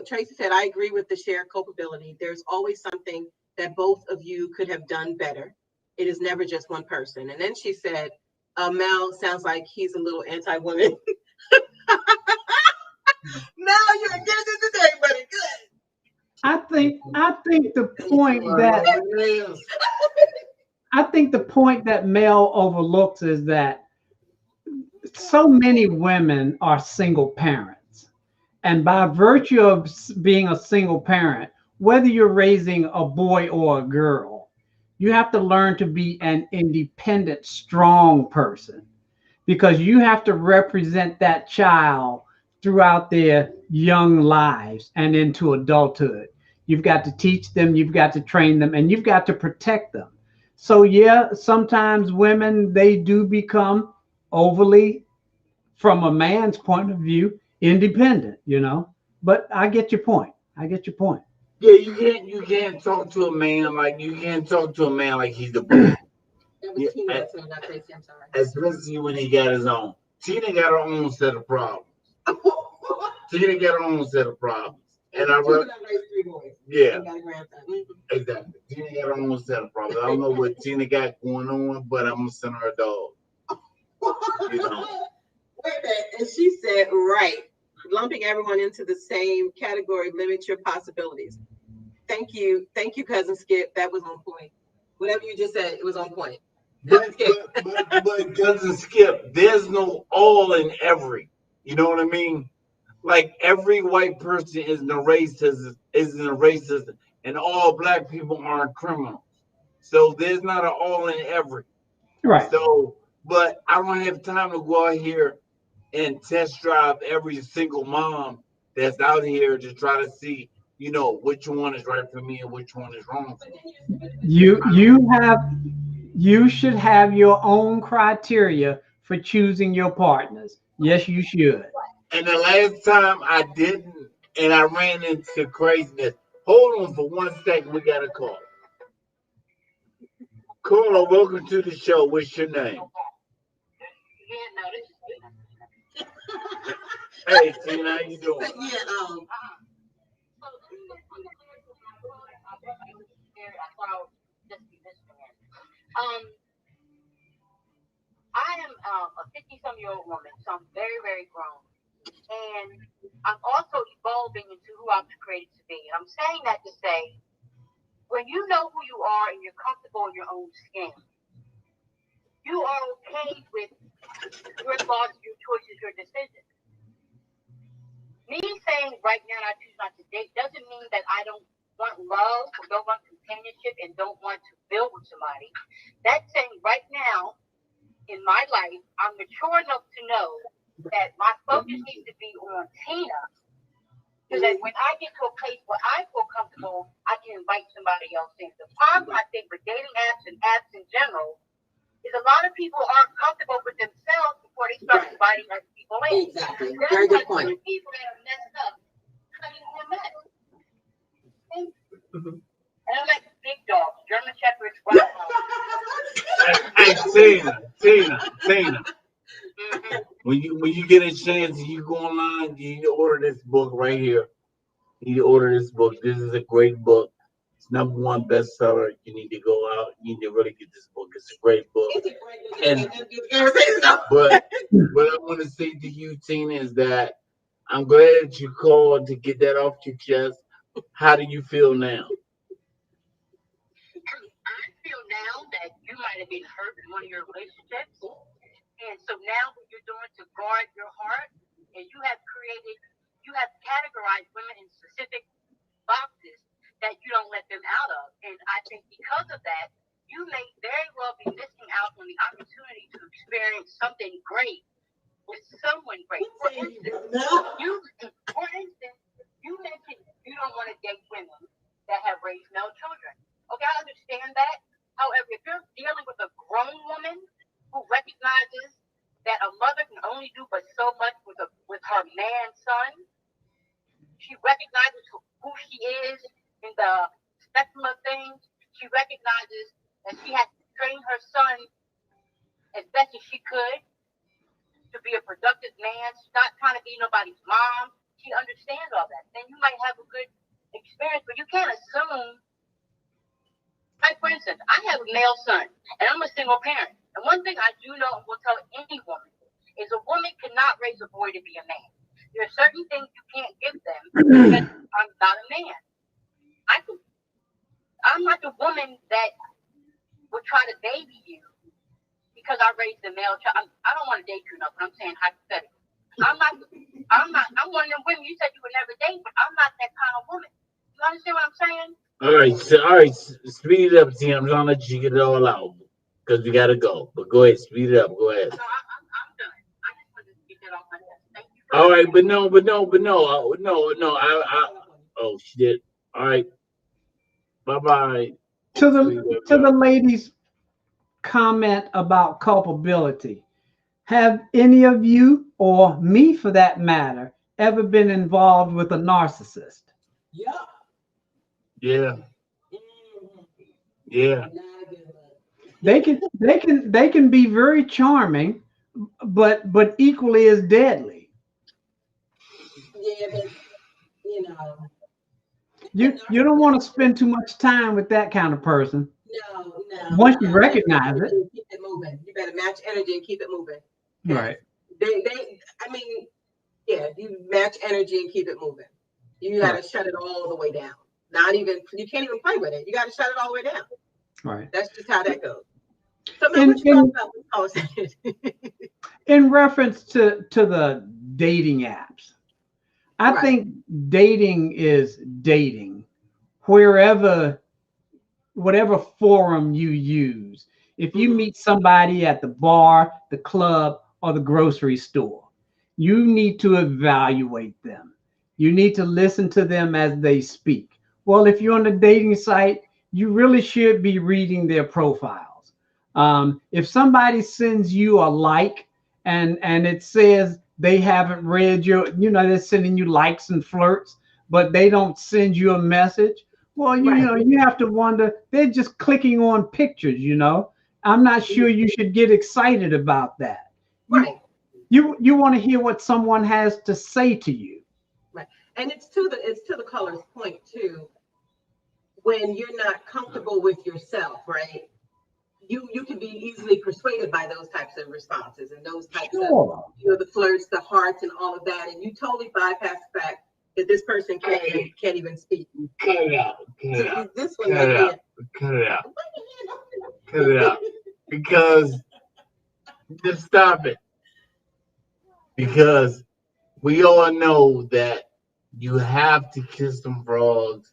Tracy said, I agree with the shared culpability. There's always something that both of you could have done better. It is never just one person. And then she said, Mel sounds like he's a little anti-woman. Mel, you're against it today, buddy. Good. I think the point that Mel overlooks is that so many women are single parents. And by virtue of being a single parent, whether you're raising a boy or a girl, you have to learn to be an independent, strong person because you have to represent that child throughout their young lives and into adulthood. You've got to teach them, you've got to train them, and you've got to protect them. So, yeah, sometimes women, they do become overly, from a man's point of view, independent, But I get your point. I get your point. Yeah, you can't talk to a man like you can't talk to a man like he's a boy. That was Yeah, Tina that said that, Tracy. I'm sorry. especially when he got his own. Tina got her own set of problems. Tina got her own set of problems. And I Tina raised 3 boys. yeah, And got a grandson. Mhm. exactly. Tina got her own set of problems. I don't know what Tina got going on, but I'm gonna send her a dog. You know. Wait a minute. And she said, right. Lumping everyone into the same category limits your possibilities. Thank you. Thank you, cousin Skip. That was on point. Whatever you just said, it was on point. But but cousin Skip, there's no all in every. You know what I mean? Like every white person isn't a racist, and all black people aren't criminals. So there's not an all in every. Right. So, but I don't have time to go out here and test drive every single mom that's out here to try to see, which one is right for me and which one is wrong for me. You should have your own criteria for choosing your partners. Yes, you should. And the last time I didn't, and I ran into craziness. Hold on for 1 second. We got a call. Caller, welcome to the show. What's your name? Hey, Tina, how you doing? I am a 50-some-year-old woman, so I'm very, very grown. And I'm also evolving into who I'm created to be. And I'm saying that to say, when you know who you are and you're comfortable in your own skin, you are okay with your thoughts, your choices, your decisions. Me saying right now I choose not to date doesn't mean that I don't want love or don't want companionship and don't want to build with somebody. That's saying right now in my life, I'm mature enough to know that my focus needs to be on Tina. So that when I get to a place where I feel comfortable, I can invite somebody else in. The problem, I think, with dating apps and apps in general is a lot of people aren't comfortable with themselves before they start inviting other people in. Exactly. Very good point. People that are messed up cutting their mess. And I'm like big dogs, German Shepherds, Tina. When you get a chance and you go online, you need to order this book right here. You need to order this book. This is a great book. It's #1 bestseller. You need to go out. You need to really get this book. It's a great book. But what I want to say to you, Tina, is that I'm glad that you called to get that off your chest. How do you feel now? I feel now that you might have been hurt in one of your relationships. And so now what you're doing to guard your heart, and you have categorized women in specific boxes that you don't let them out of. And I think because of that, you may very well be missing out on the opportunity to experience something great with someone great. For instance, you mentioned you don't want to date women that have raised no children. Okay, I understand that. However, if you're dealing with a grown woman who recognizes that a mother can only do but so much with her man son, she recognizes who she is in the spectrum of things. She recognizes that she has to train her son as best as she could to be a productive man. She's not trying to be nobody's mom. She understands all that. Then you might have a good experience, but you can't assume. Like, for instance, I have a male son, and I'm a single parent. And one thing I do know and will tell any woman is a woman cannot raise a boy to be a man. There are certain things you can't give them because I'm not a man. I'm like a woman that would try to baby you because I raised a male child. I don't want to date you enough, but I'm saying hypothetically. I'm one of them women you said you would never date, but I'm not that kind of woman. You understand what I'm saying? All right, speed it up, Tina. I'm trying to let you get it all out because we gotta go. But go ahead, speed it up. Go ahead. No, I'm done. I just wanted to get that off my chest. Thank you. All right, but no. Oh, she did. All right. Bye. To the ladies' comment about culpability, have any of you, or me for that matter, ever been involved with a narcissist? Yeah. They can be very charming, but equally as deadly. Yeah, but you don't want to spend too much time with that kind of person. No. Once you recognize it, keep it moving. You better match energy and keep it moving. Right. You match energy and keep it moving. You got to shut it all the way down. You can't even play with it. You got to shut it all the way down. Right. That's just how that goes. So, what you talk about? In reference to the dating apps, I think dating is dating whatever forum you use. If you meet somebody at the bar, the club, or the grocery store, you need to evaluate them. You need to listen to them as they speak. Well, if you're on a dating site, you really should be reading their profiles. If somebody sends you a like and it says they haven't read your, they're sending you likes and flirts, but they don't send you a message. Well, Right. you have to wonder, they're just clicking on pictures. I'm not sure you should get excited about that. You Right. you want to hear what someone has to say to you. Right. And it's to the caller's point too. When you're not comfortable with yourself, right? You can be easily persuaded by those types of responses and those types of, Sure. the flirts, the hearts, and all of that, and you totally bypass the fact that this person can't even speak. Cut it out. Cut it out. This one Cut right it here. out. Cut it out. Cut it out. Because just stop it. Because we all know that you have to kiss some frogs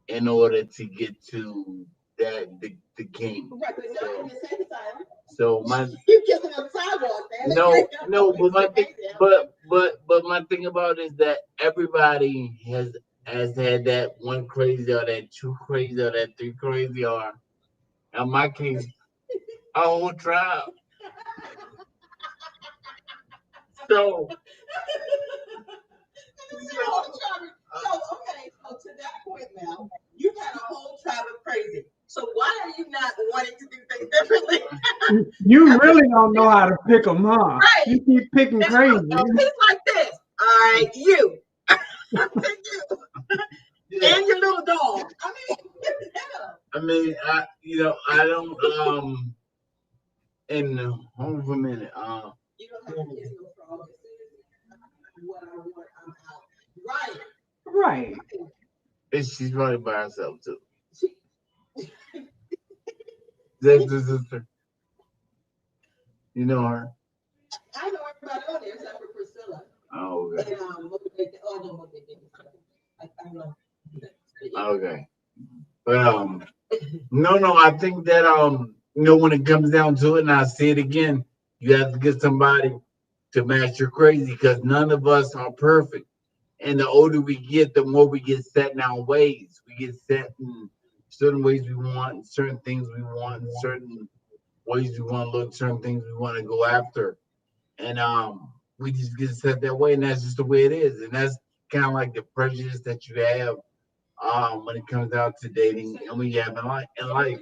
in order to get to the king. Right, but not in the same time. So my You kissing on the sidewalk, man. no, but my thing, but my thing about it is that everybody has had that one crazy or that two crazy or that three crazy or in my case a whole tribe. So Okay, so to that point now, you had a whole tribe of crazy. So why are you not wanting to do things differently? You really don't know how to pick them, huh? Right. You keep picking It's crazy. like this. All right, you. yeah. And your little dog. I mean I don't and hold for a minute. You don't have to kiss no frog. As soon as what I want, I'm out. Right. Right. And she's running by herself too. She, That's the sister. You know her? I know everybody on there except for Priscilla. Oh, okay. And no, I don't know. Okay. But no, I think that when it comes down to it, and I say it again, you have to get somebody to match your crazy because none of us are perfect. And the older we get, the more we get set in our ways. We get set in certain ways we want, certain things we want, certain ways we want to look, certain things we want to go after. And we just get set that way, and that's just the way it is. And that's kind of like the prejudice that you have when it comes out to dating and when you have in life.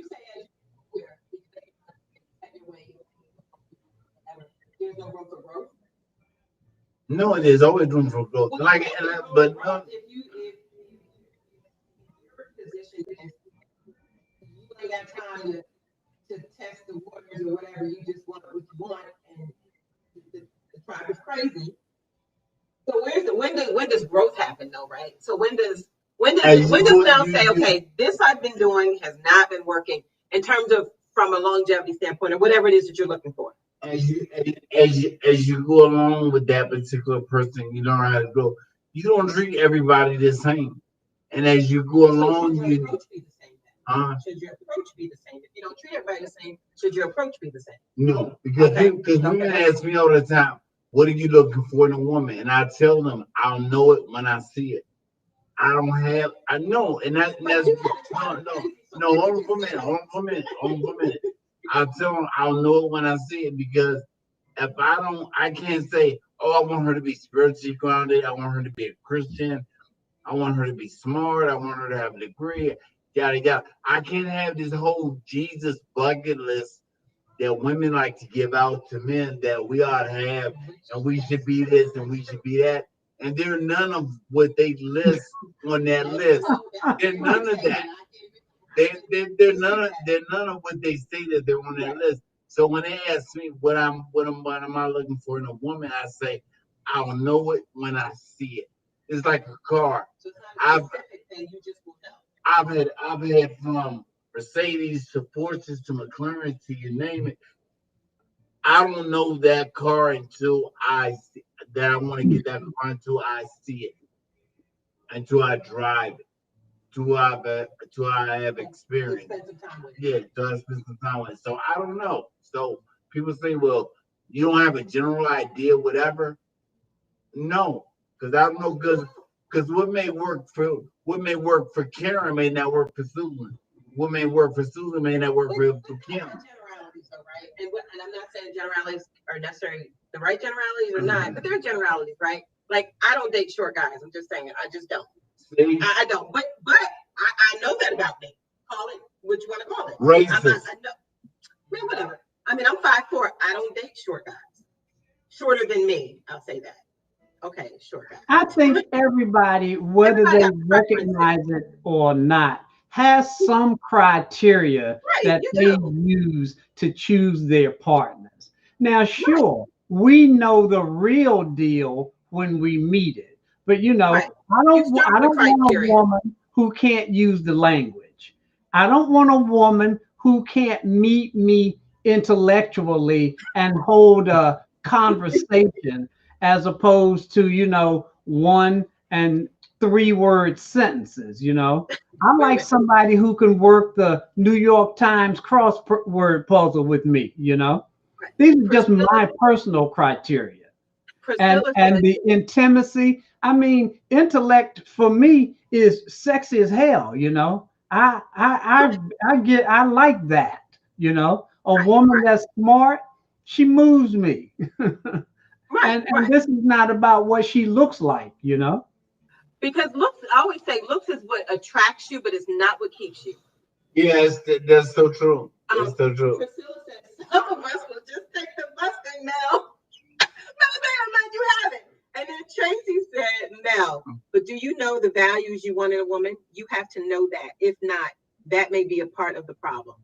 There's no room for growth. No, there's always room for growth. But If your position is you ain't got time to test the waters or whatever, you just want what you want, and the tribe is crazy. So when does growth happen though, right? So when does now say, okay, this I've been doing has not been working in terms of from a longevity standpoint or whatever it is that you're looking for. As you go along with that particular person, you know how to go. You don't treat everybody the same, and as you go along, should your approach be the same? Should your approach be the same? If you don't treat everybody the same, should your approach be the same? No, because women ask me all the time, "What are you looking for in a woman?" And I tell them, "I'll know it when I see it." I know, and that's no. Hold on for a minute. I'll tell them I'll know it when I see it because if I don't, I can't say, oh, I want her to be spiritually grounded. I want her to be a Christian. I want her to be smart. I want her to have a degree. Yada yada. I can't have this whole Jesus bucket list that women like to give out to men that we ought to have, and we should be this and we should be that. And they're none of what they list on that list. They're none of that. They're none of what they say that they're on that list. So when they ask me what am I looking for in a woman, I say I'll know it when I see it. It's like a car. I've had from Mercedes to Porsches to McLaren to you name it. I don't know that car until I see that I want to get that car until I see it, until I drive it. Do I have experience? Yeah, do I spend some time with it? So I don't know. So people say, well, you don't have a general idea, whatever. No, because I don't know Because what may work for Karen may not work for Susan. What may work for Susan may not work for Kim. Generalities, though, right? And I'm not saying generalities are necessarily the right generalities or not, but they're generalities, right? Like I don't date short guys. I'm just saying, I just don't. I don't. But I know that about me. Call it what you want to call it. Racist. Man, whatever. I mean, I'm 5'4". I don't date short guys. Shorter than me, I'll say that. Okay, short guy. I think everybody, whether they recognize it or not, has some criteria that they use to choose their partners. Now, sure, we know the real deal when we meet it, but I don't want a woman who can't use the language. I don't want a woman who can't meet me intellectually and hold a conversation as opposed to 1 and 3 word sentences. I like somebody who can work the New York Times crossword puzzle with me. These are just my personal criteria. And the intimacy, I mean, intellect for me is sexy as hell. I like that. A woman that's smart, she moves me. And this is not about what she looks like. Because looks, I always say looks is what attracts you, but it's not what keeps you. Yes, that's so true. That's so true. Priscilla said, some of us will just take the bus thing now. I'm like, you have it. And then Tracy said, Mel, but do you know the values you want in a woman? You have to know that. If not, that may be a part of the problem.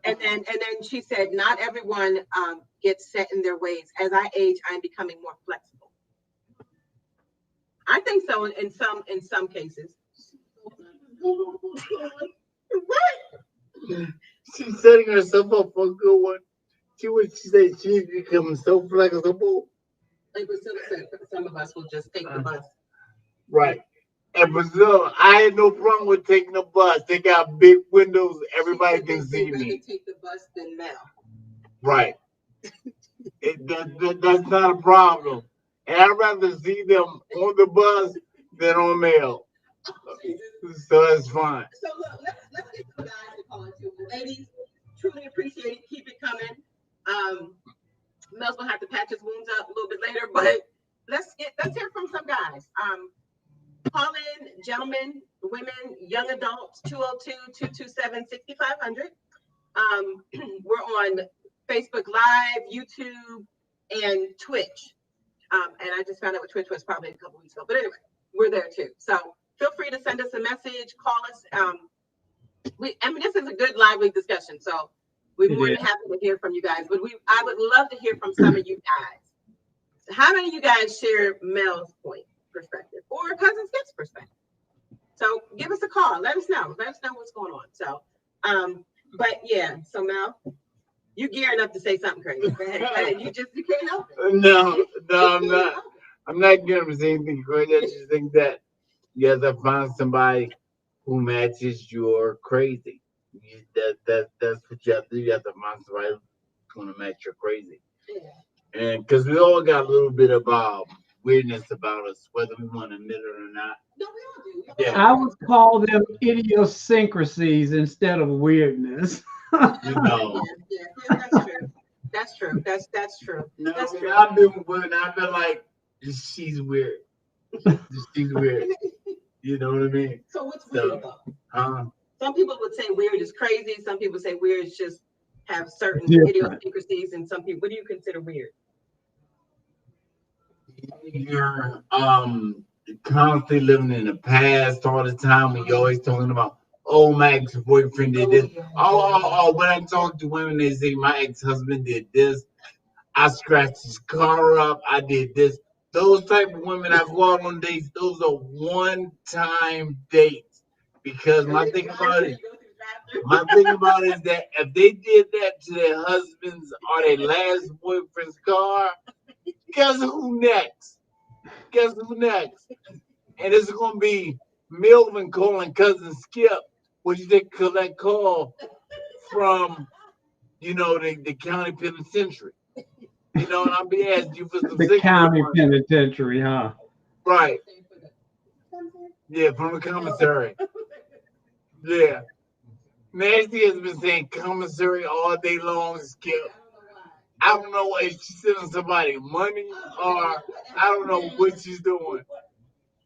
And then she said, not everyone gets set in their ways. As I age, I'm becoming more flexible. I think so in some cases. What? She's setting herself up for a good one. She said she's becoming so flexible. Like Priscilla said, some of us will just take the bus. Right. And Brazil, I had no problem with taking the bus. They got big windows. Everybody can see me. Take the bus than Mel. Right. That's not a problem. And I'd rather see them on the bus than on mail. So that's fine. So look, let's get some guys to call it too. Ladies, truly appreciate it. Keep it coming. Mel's gonna have to patch his wounds up a little bit later, but let's hear from some guys. Call in, gentlemen, women, young adults, 202-227-6500. We're on Facebook Live, YouTube, and Twitch. And I just found out what Twitch was probably a couple weeks ago. But anyway, we're there too. So feel free to send us a message, call us. This is a good lively discussion. So we're more than happy to hear from you guys. But I would love to hear from some of you guys. So how many of you guys share Mel's perspective or Cousin Skip's perspective? So give us a call. Let us know. Let us know what's going on. So, but yeah. So Mel, you gearing up to say something crazy. You can't help it. No, I'm not. I'm not gearing up to say anything crazy. I just think that you have to find somebody who matches your crazy. That's what you have to do. You have to find somebody who's going to match your crazy. Yeah. And because we all got a little bit of weirdness about us, whether we want to admit it or not. No, we all do. Yeah. I would call them idiosyncrasies instead of weirdness. Yeah, that's true. That's true. No, that's true. I've been like, she's weird. She's weird. You know what I mean? So what's weird though? Some people would say weird is crazy. Some people say weird is just have certain idiosyncrasies, and some people. What do you consider weird? You're constantly living in the past all the time. When you're always talking about, oh, my ex-boyfriend did this. Oh, when I talk to women, they say my ex-husband did this. I scratched his car up. I did this. Those type of women I go out on dates, those are one-time dates. Because my thing about it is that if they did that to their husband's or their last boyfriend's car, guess who next? And it's going to be Melvin calling Cousin Skip, which they collect call from, the county penitentiary. And I'll be asking you for some the county penitentiary, huh? Right. Yeah, from the commissary. Yeah. Nasty has been saying commissary all day long, Skip. I don't know if she's sending somebody money or I don't know what she's doing.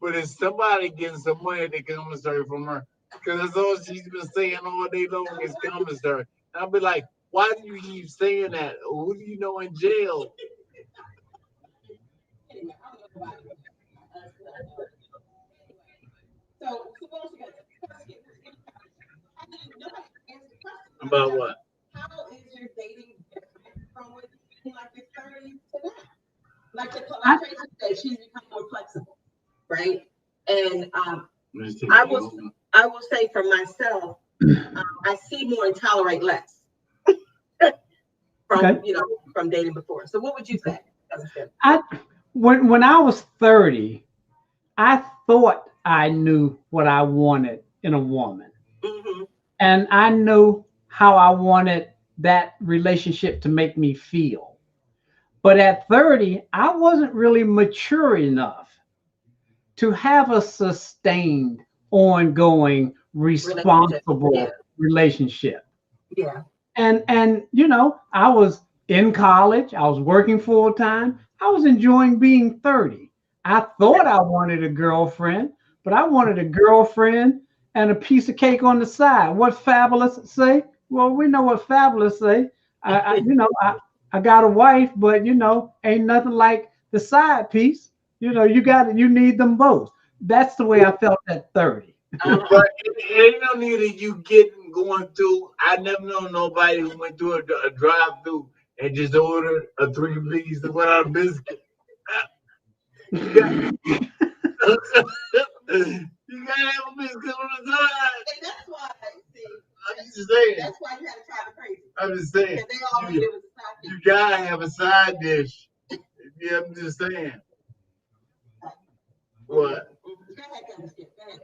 But it's somebody getting some money at the commissary from her. Because that's all she's been saying all day long is commissary. And I'll be like, why do you keep saying that? Who do you know in jail? So what else you got? Nobody answered the question. About what? How is your dating different from when you were like your 30s to now? Like Tracy said, she's become more flexible, right? And I will say for myself, I see more and tolerate less from from dating before. So what would you say? When I was 30, I thought I knew what I wanted in a woman. Mm-hmm. And I knew how I wanted that relationship to make me feel. But at 30, I wasn't really mature enough to have a sustained, ongoing, responsible relationship. Yeah. And I was in college, I was working full time, I was enjoying being 30. I thought I wanted a girlfriend, but I wanted a girlfriend and a piece of cake on the side. What Fabulous say? Well, we know what Fabulous say. I got a wife, but ain't nothing like the side piece. You need them both. That's the way I felt at 30. But it ain't no need of you going through. I never know nobody who went through a drive-through and just ordered a 3 piece without a biscuit. You got, you gotta have a biscuit on the side. And that's why, see, I'm just saying. that's why you had to try the crazy. I'm just saying. They all needed was a side dish. You gotta have a side dish. Yeah, I'm just saying. What? Go ahead.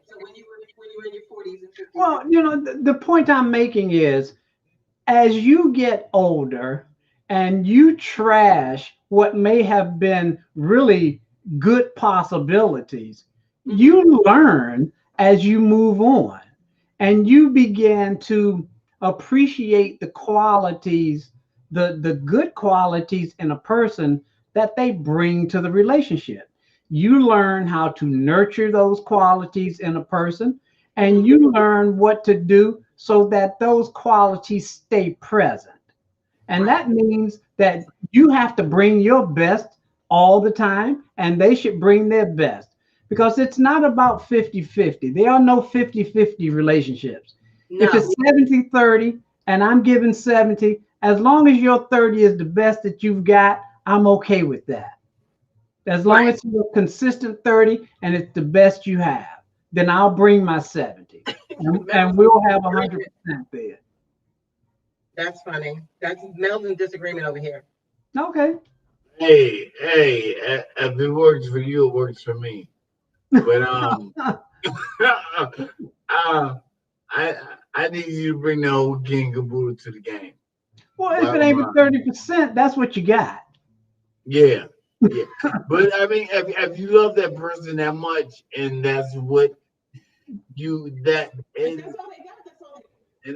So when you were in your 40s and 50s. Well, the point I'm making is, as you get older and you trash what may have been really good possibilities, you learn as you move on and you begin to appreciate the qualities, the good qualities in a person that they bring to the relationship. You learn how to nurture those qualities in a person, and you learn what to do so that those qualities stay present. And that means that you have to bring your best all the time, and they should bring their best, because it's not about 50-50. There are no 50-50 relationships. No. If it's 70-30 and I'm giving 70, as long as your 30 is the best that you've got, I'm okay with that. As long as you're consistent 30 and it's the best you have, then I'll bring my 70 and we'll have 100% there. That's funny. That's Melvin's disagreement over here. Okay. Hey, if it works for you, it works for me. But I need you to bring the whole king caboodle to the game. Well, if it ain't 30%, that's what you got. Yeah. Yeah, but I mean, if you love that person that much, and that's what and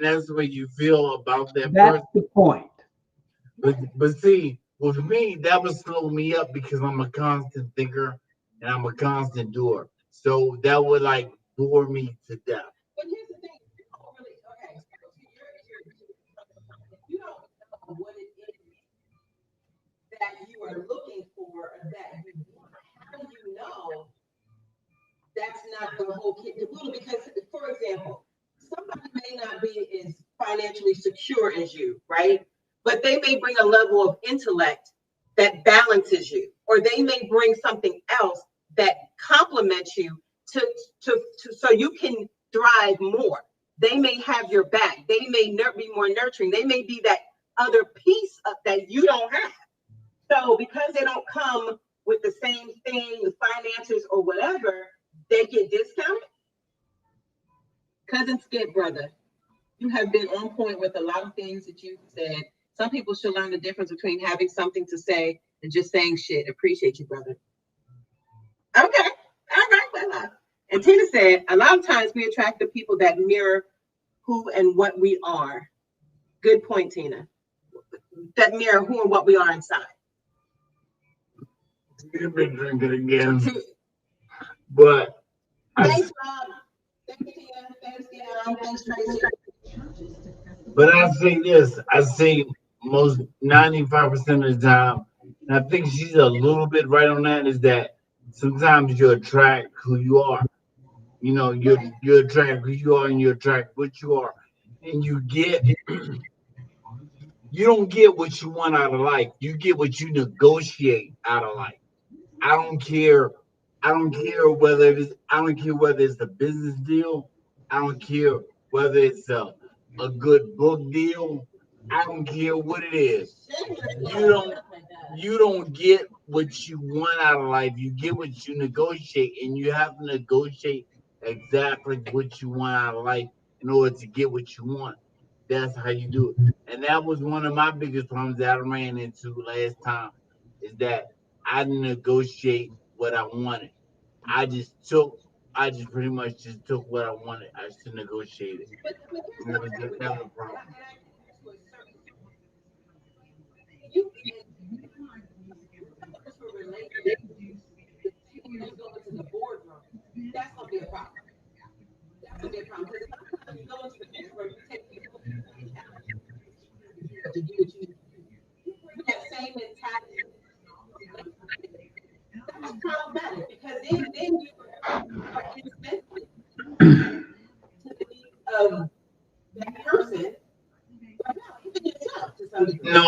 that's what you feel about that person. That's the point. But see, with me, that would slow me up because I'm a constant thinker and I'm a constant doer. So that would like bore me to death. But here's the thing, you don't really you don't know what it is that you are looking for or that you want. How do you know that's not the whole kit and caboodle? Because, for example, somebody may not be as financially secure as you, right? But they may bring a level of intellect that balances you, or they may bring something else that complements you to so you can thrive more. They may have your back. They may be more nurturing. They may be that other piece that you don't have. So because they don't come with the same thing, the finances or whatever, they get discounted. Cousin Skip, brother, you have been on point with a lot of things that you've said. Some people should learn the difference between having something to say and just saying shit. Appreciate you, brother. Okay. All right, brother. And Tina said, a lot of times we attract the people that mirror who and what we are. Good point, Tina. That mirror who and what we are inside. You've been drinking again. But thanks, Rob. Thank you, Tina. Thanks, Dion. Thanks, Tracy. But I say this, I say most 95% of the time, and I think she's a little bit right on that, is that sometimes you attract who you are. You know, you attract who you are and you attract what you are. And you don't get what you want out of life. You get what you negotiate out of life. I don't care. I don't care whether it's a business deal. I don't care whether it's a good book deal. I don't care what it is. You don't you don't get what you want out of life. You get what you negotiate, and you have to negotiate exactly what you want out of life in order to get what you want. That's how you do it. And that was one of my biggest problems that I ran into last time, is that I didn't negotiate what I wanted. I just took, I just pretty much just took what I wanted. I just negotiated. But here's And the thing with that that, was a problem. and I to a certain you for relationships, when you go into the boardroom, that's gonna be a problem. That's gonna be a problem because sometimes you go into the boardroom, you take people to do what you bring that same mentality. That's problematic because then you are insensitive to the needs of that person, or no, even yourself to some degree. No,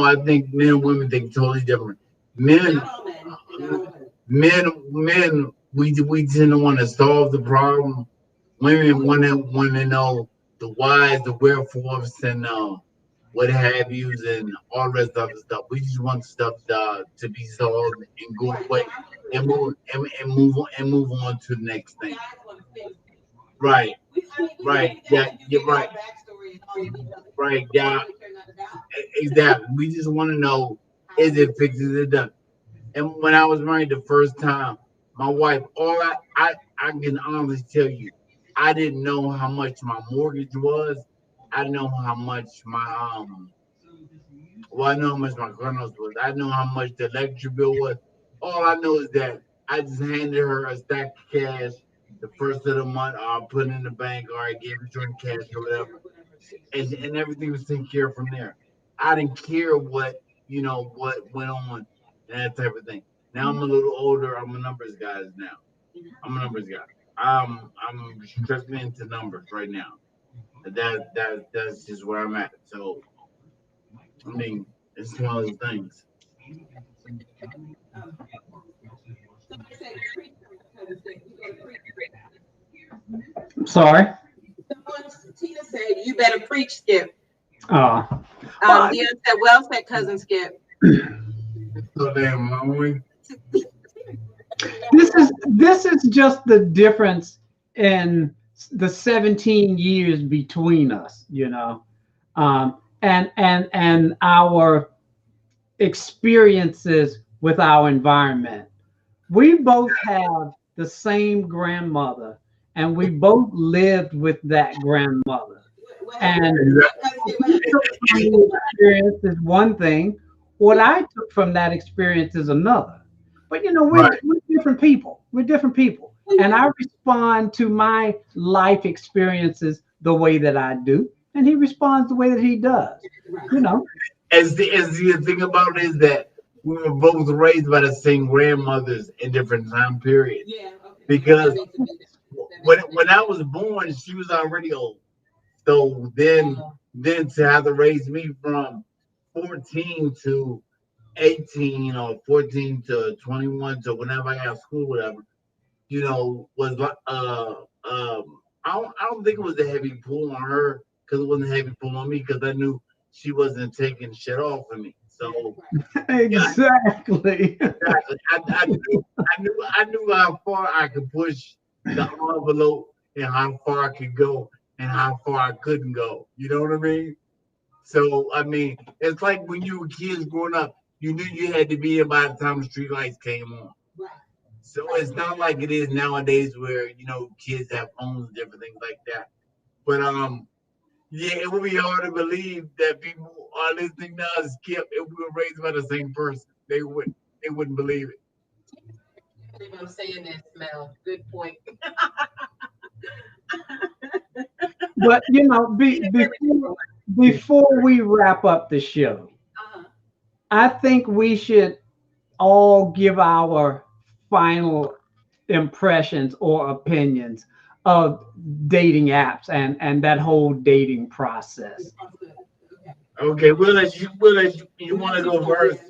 I think men and women think totally different. Men, Not all men, not all women. men, we tend to want to solve the problem. Women want to know the whys, the wherefores, and what have yous, and all the rest of the stuff. We just want stuff to be solved and go Right. away No, I'm agree. and move on to the next thing. Guys want to fix things. Right, We right, get yeah, that. You you're give right, our backstory and all the details. right, We don't yeah, really care nothing about exactly. We just want to know, how is it fixed, is it done? And when I was married the first time, my wife, I can honestly tell you, I didn't know how much my mortgage was. I didn't know how much I know how much my car notes was. I know how much the electric bill was. All I know is that I just handed her a stack of cash the first of the month. I put it in the bank, or I gave her joint cash or whatever, and everything was taken care of from there. I didn't care what went on and that type of thing. Now I'm a little older. I'm a numbers guy now. I'm a numbers guy. I'm strictly into numbers right now. That's just where I'm at. So I mean, it's one of those things. um, somebody said preach. Because you better preach. I'm sorry. Someone, Tina said, you better preach, Skip. Uh, well, Dion said, well said, cousin Skip. So damn lonely. this is just the difference in the 17 years between us, and our experiences with our environment. We both have the same grandmother, and we both lived with that grandmother. And what you took from the experience is one thing. What I took from that experience is another. But Right. we're different people. We're different people. And I respond to my life experiences the way that I do, and he responds the way that he does. You know. As the thing about it is that we were both raised by the same grandmothers in different time periods. Yeah, okay. Because when I was born, she was already old. So then to have to raise me from 14 to 18, or 14 to 21, to whenever I got school, whatever, was like I don't think it was a heavy pull on her, because it wasn't a heavy pull on me, because I knew she wasn't taking shit off of me. So yeah, Exactly. exactly. I knew how far I could push the envelope, and how far I could go, and how far I couldn't go. You know what I mean? So I mean, it's like when you were kids growing up, you knew you had to be in by the time the street lights came on. Right. So it's not like it is nowadays where kids have phones and different things like that. But yeah, it would be hard to believe that people are listening to us, Skip, if we were raised by the same person. They wouldn't believe it. I believe I'm saying this, Mel. Good point. But before we wrap up the show, Uh-huh. I think we should all give our final impressions or opinions of dating apps and that whole dating process. Okay. Okay, we'll let you want to go first.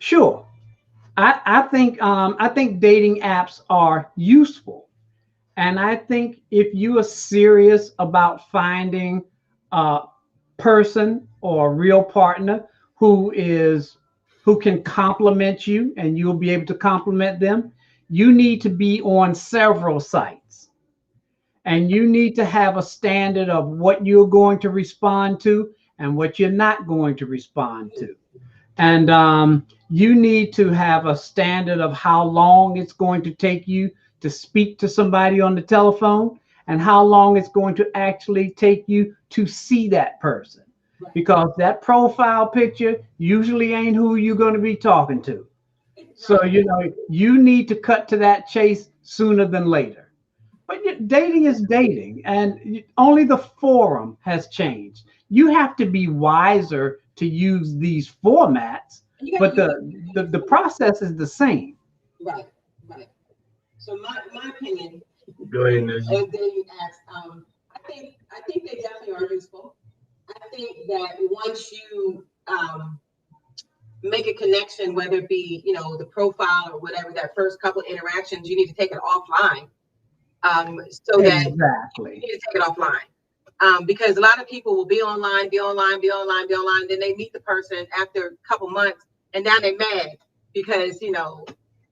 Sure. I think dating apps are useful. And I think if you are serious about finding a person or a real partner who is who can compliment you and you'll be able to compliment them, you need to be on several sites. And you need to have a standard of what you're going to respond to and what you're not going to respond to. And you need to have a standard of how long it's going to take you to speak to somebody on the telephone and how long it's going to actually take you to see that person. Because that profile picture usually ain't who you're going to be talking to. So, you need to cut to that chase sooner than later. But dating is dating, and only the forum has changed. You have to be wiser to use these formats, but the process is the same. Right, right. So my opinion Go ahead, Najee. of dating apps, I think they definitely are useful. I think that once you make a connection, whether it be the profile or whatever, that first couple interactions, you need to take it offline. So that you Exactly. need to take it offline. Because a lot of people will be online, be online, be online, be online. Then they meet the person after a couple months, and now they're mad because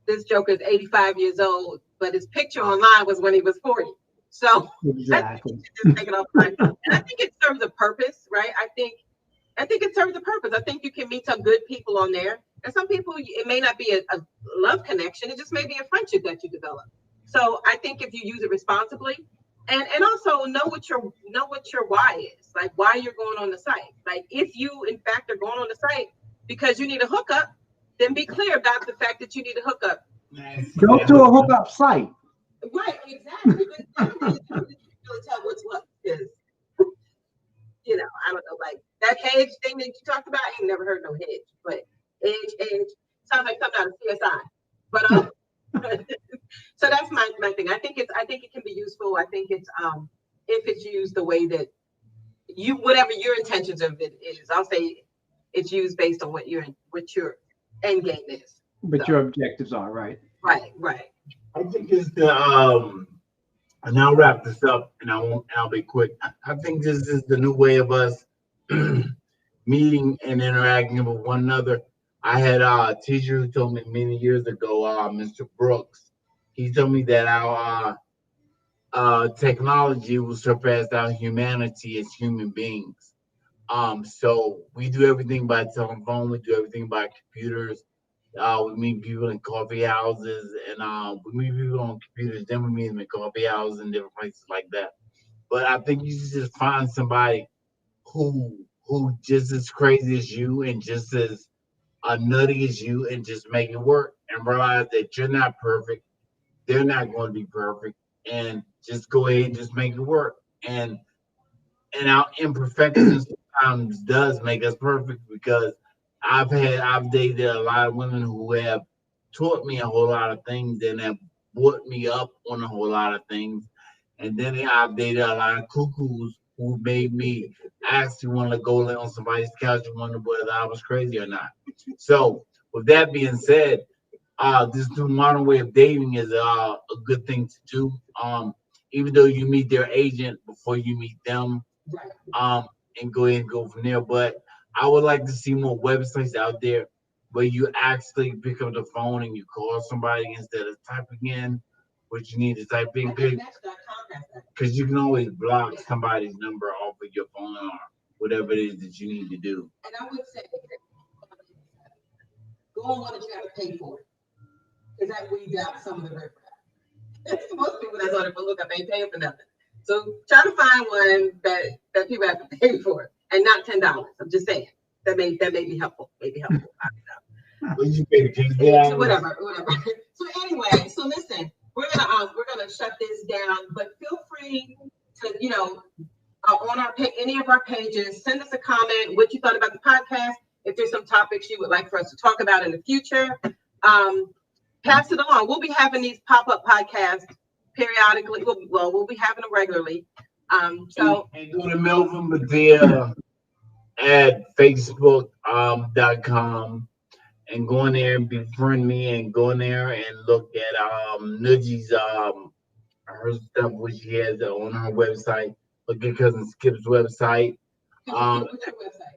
this joker is 85 years old, but his picture online was when he was 40. So I think you Exactly. should just take it offline, and I think it serves a purpose, right? I think it serves a purpose. I think you can meet some good people on there, and some people it may not be a love connection; it just may be a friendship that you develop. So I think if you use it responsibly, and also know what your why is, like why you're going on the site. Like if you in fact are going on the site because you need a hookup, then be clear about the fact that you need a hookup. Nice. Go to a hookup site. Right, exactly. But you can really tell what's what because I don't know, like that hedge thing that you talked about. I ain't never heard no hedge, but edge sounds like something out of CSI. But so that's my thing. I think it can be useful. I think it's if it's used the way that whatever your intentions of it is. I'll say it's used based on what your end game is. But So your objectives are right. right. I think it's and I'll wrap this up, and I'll be quick. I think this is the new way of us meeting and interacting with one another. I had a teacher who told me many years ago, Mr. Brooks. He told me that our technology will surpass our humanity as human beings. So we do everything by telephone. We do everything by computers. We meet people in coffee houses, and we meet people on computers. Then we meet them in coffee houses and different places like that. But I think you should just find somebody who just as crazy as you and just as nutty as you, and just make it work. And realize that you're not perfect. They're not going to be perfect, and just go ahead and just make it work. And our imperfections sometimes does make us perfect because I've dated a lot of women who have taught me a whole lot of things and have brought me up on a whole lot of things. And then I've dated a lot of cuckoos who made me actually want to go lay on somebody's couch and wonder whether I was crazy or not. So with that being said, this new modern way of dating is a good thing to do. Even though you meet their agent before you meet them, Right. um, and go ahead and go from there. But I would like to see more websites out there where you actually pick up the phone and you call somebody instead of typing in what you need to type in, I think Match.com has that. because you can always block somebody's number off of your phone or whatever it is that you need to do. And I would say go on one that you have to pay for. is that weeds out some of the riffraff. Most people that's on the look up ain't paying for nothing. So try to find one that people have to pay for and not $10. I'm just saying that may be helpful. Maybe helpful. I don't know. What you pay? $10? Whatever. So anyway, so listen, we're gonna shut this down, but feel free to on any of our pages, send us a comment what you thought about the podcast. If there's some topics you would like for us to talk about in the future, pass it along. We'll be having these pop-up podcasts periodically. We'll be having them regularly. And go to Melvin Medea at Facebook.com and go in there and befriend me and go in there and look at Nudgy's her stuff which she has on her website. Look at Cousin Skip's website. what's your website?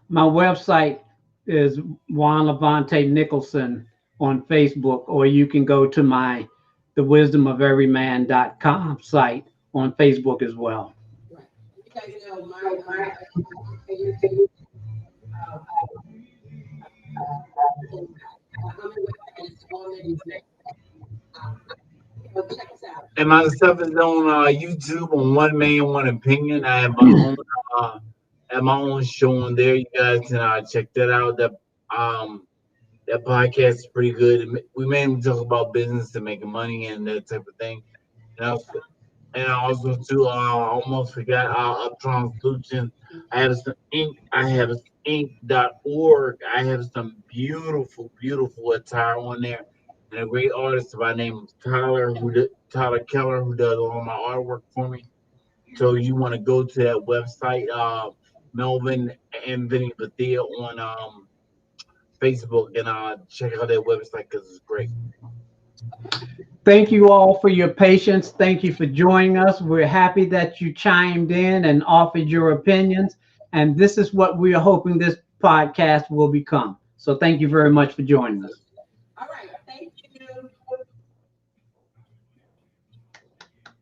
My website is Juan Levante Nicholson on Facebook, or you can go to my thewisdomoferyman.com site on Facebook as well. Right. Because my check us out. And my stuff is on YouTube on One Man, One Opinion. I have my own show on there. You guys can check that out. That podcast is pretty good. We mainly talk about business and making money and that type of thing. And also too, I almost forgot Uptron Solutions. I have some ink. I have ink.org. I have some beautiful attire on there. And a great artist by the name of Tyler Keller, who does all my artwork for me. So you want to go to that website, Melvin and Vinny Bethia on Facebook, and check out that website because it's great. Thank you all for your patience. Thank you for joining us. We're happy that you chimed in and offered your opinions. And this is what we are hoping this podcast will become. So thank you very much for joining us. All right.